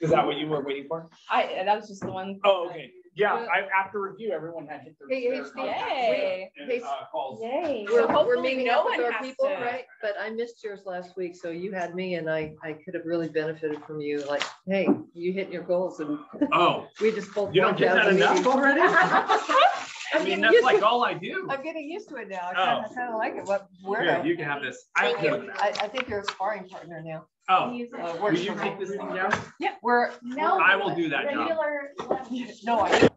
Speaker 5: Is that what you were waiting for?
Speaker 3: That was just the one.
Speaker 5: Oh, okay. Yeah, after review, everyone had hit their.
Speaker 2: Hey,
Speaker 5: their
Speaker 2: Steve.
Speaker 5: contacts
Speaker 3: Yay.
Speaker 5: and,
Speaker 2: Hey,
Speaker 5: calls.
Speaker 1: Yay.
Speaker 3: So
Speaker 2: We're
Speaker 3: hopefully
Speaker 2: meeting
Speaker 3: no
Speaker 2: up with
Speaker 3: one
Speaker 2: our
Speaker 3: has
Speaker 2: people,
Speaker 3: to-
Speaker 2: right? But I missed yours last week, so you had me and I could have really benefited from you. Like, hey, you hitting your goals and
Speaker 5: Oh,
Speaker 2: we just both.
Speaker 5: you don't
Speaker 2: bumped
Speaker 5: get
Speaker 2: out
Speaker 5: that
Speaker 2: of the
Speaker 5: enough
Speaker 2: meeting.
Speaker 5: already? I mean, that's like all I do.
Speaker 2: I'm getting used to it now.
Speaker 5: Oh.
Speaker 2: I kind of like it. Where
Speaker 5: Here, you can have this. I
Speaker 2: think you're a sparring partner now.
Speaker 5: Oh,
Speaker 2: Works
Speaker 5: will you
Speaker 2: for me.
Speaker 5: take this thing down?
Speaker 2: We're
Speaker 12: No.
Speaker 5: I will do that job.
Speaker 12: Regular.
Speaker 2: no, I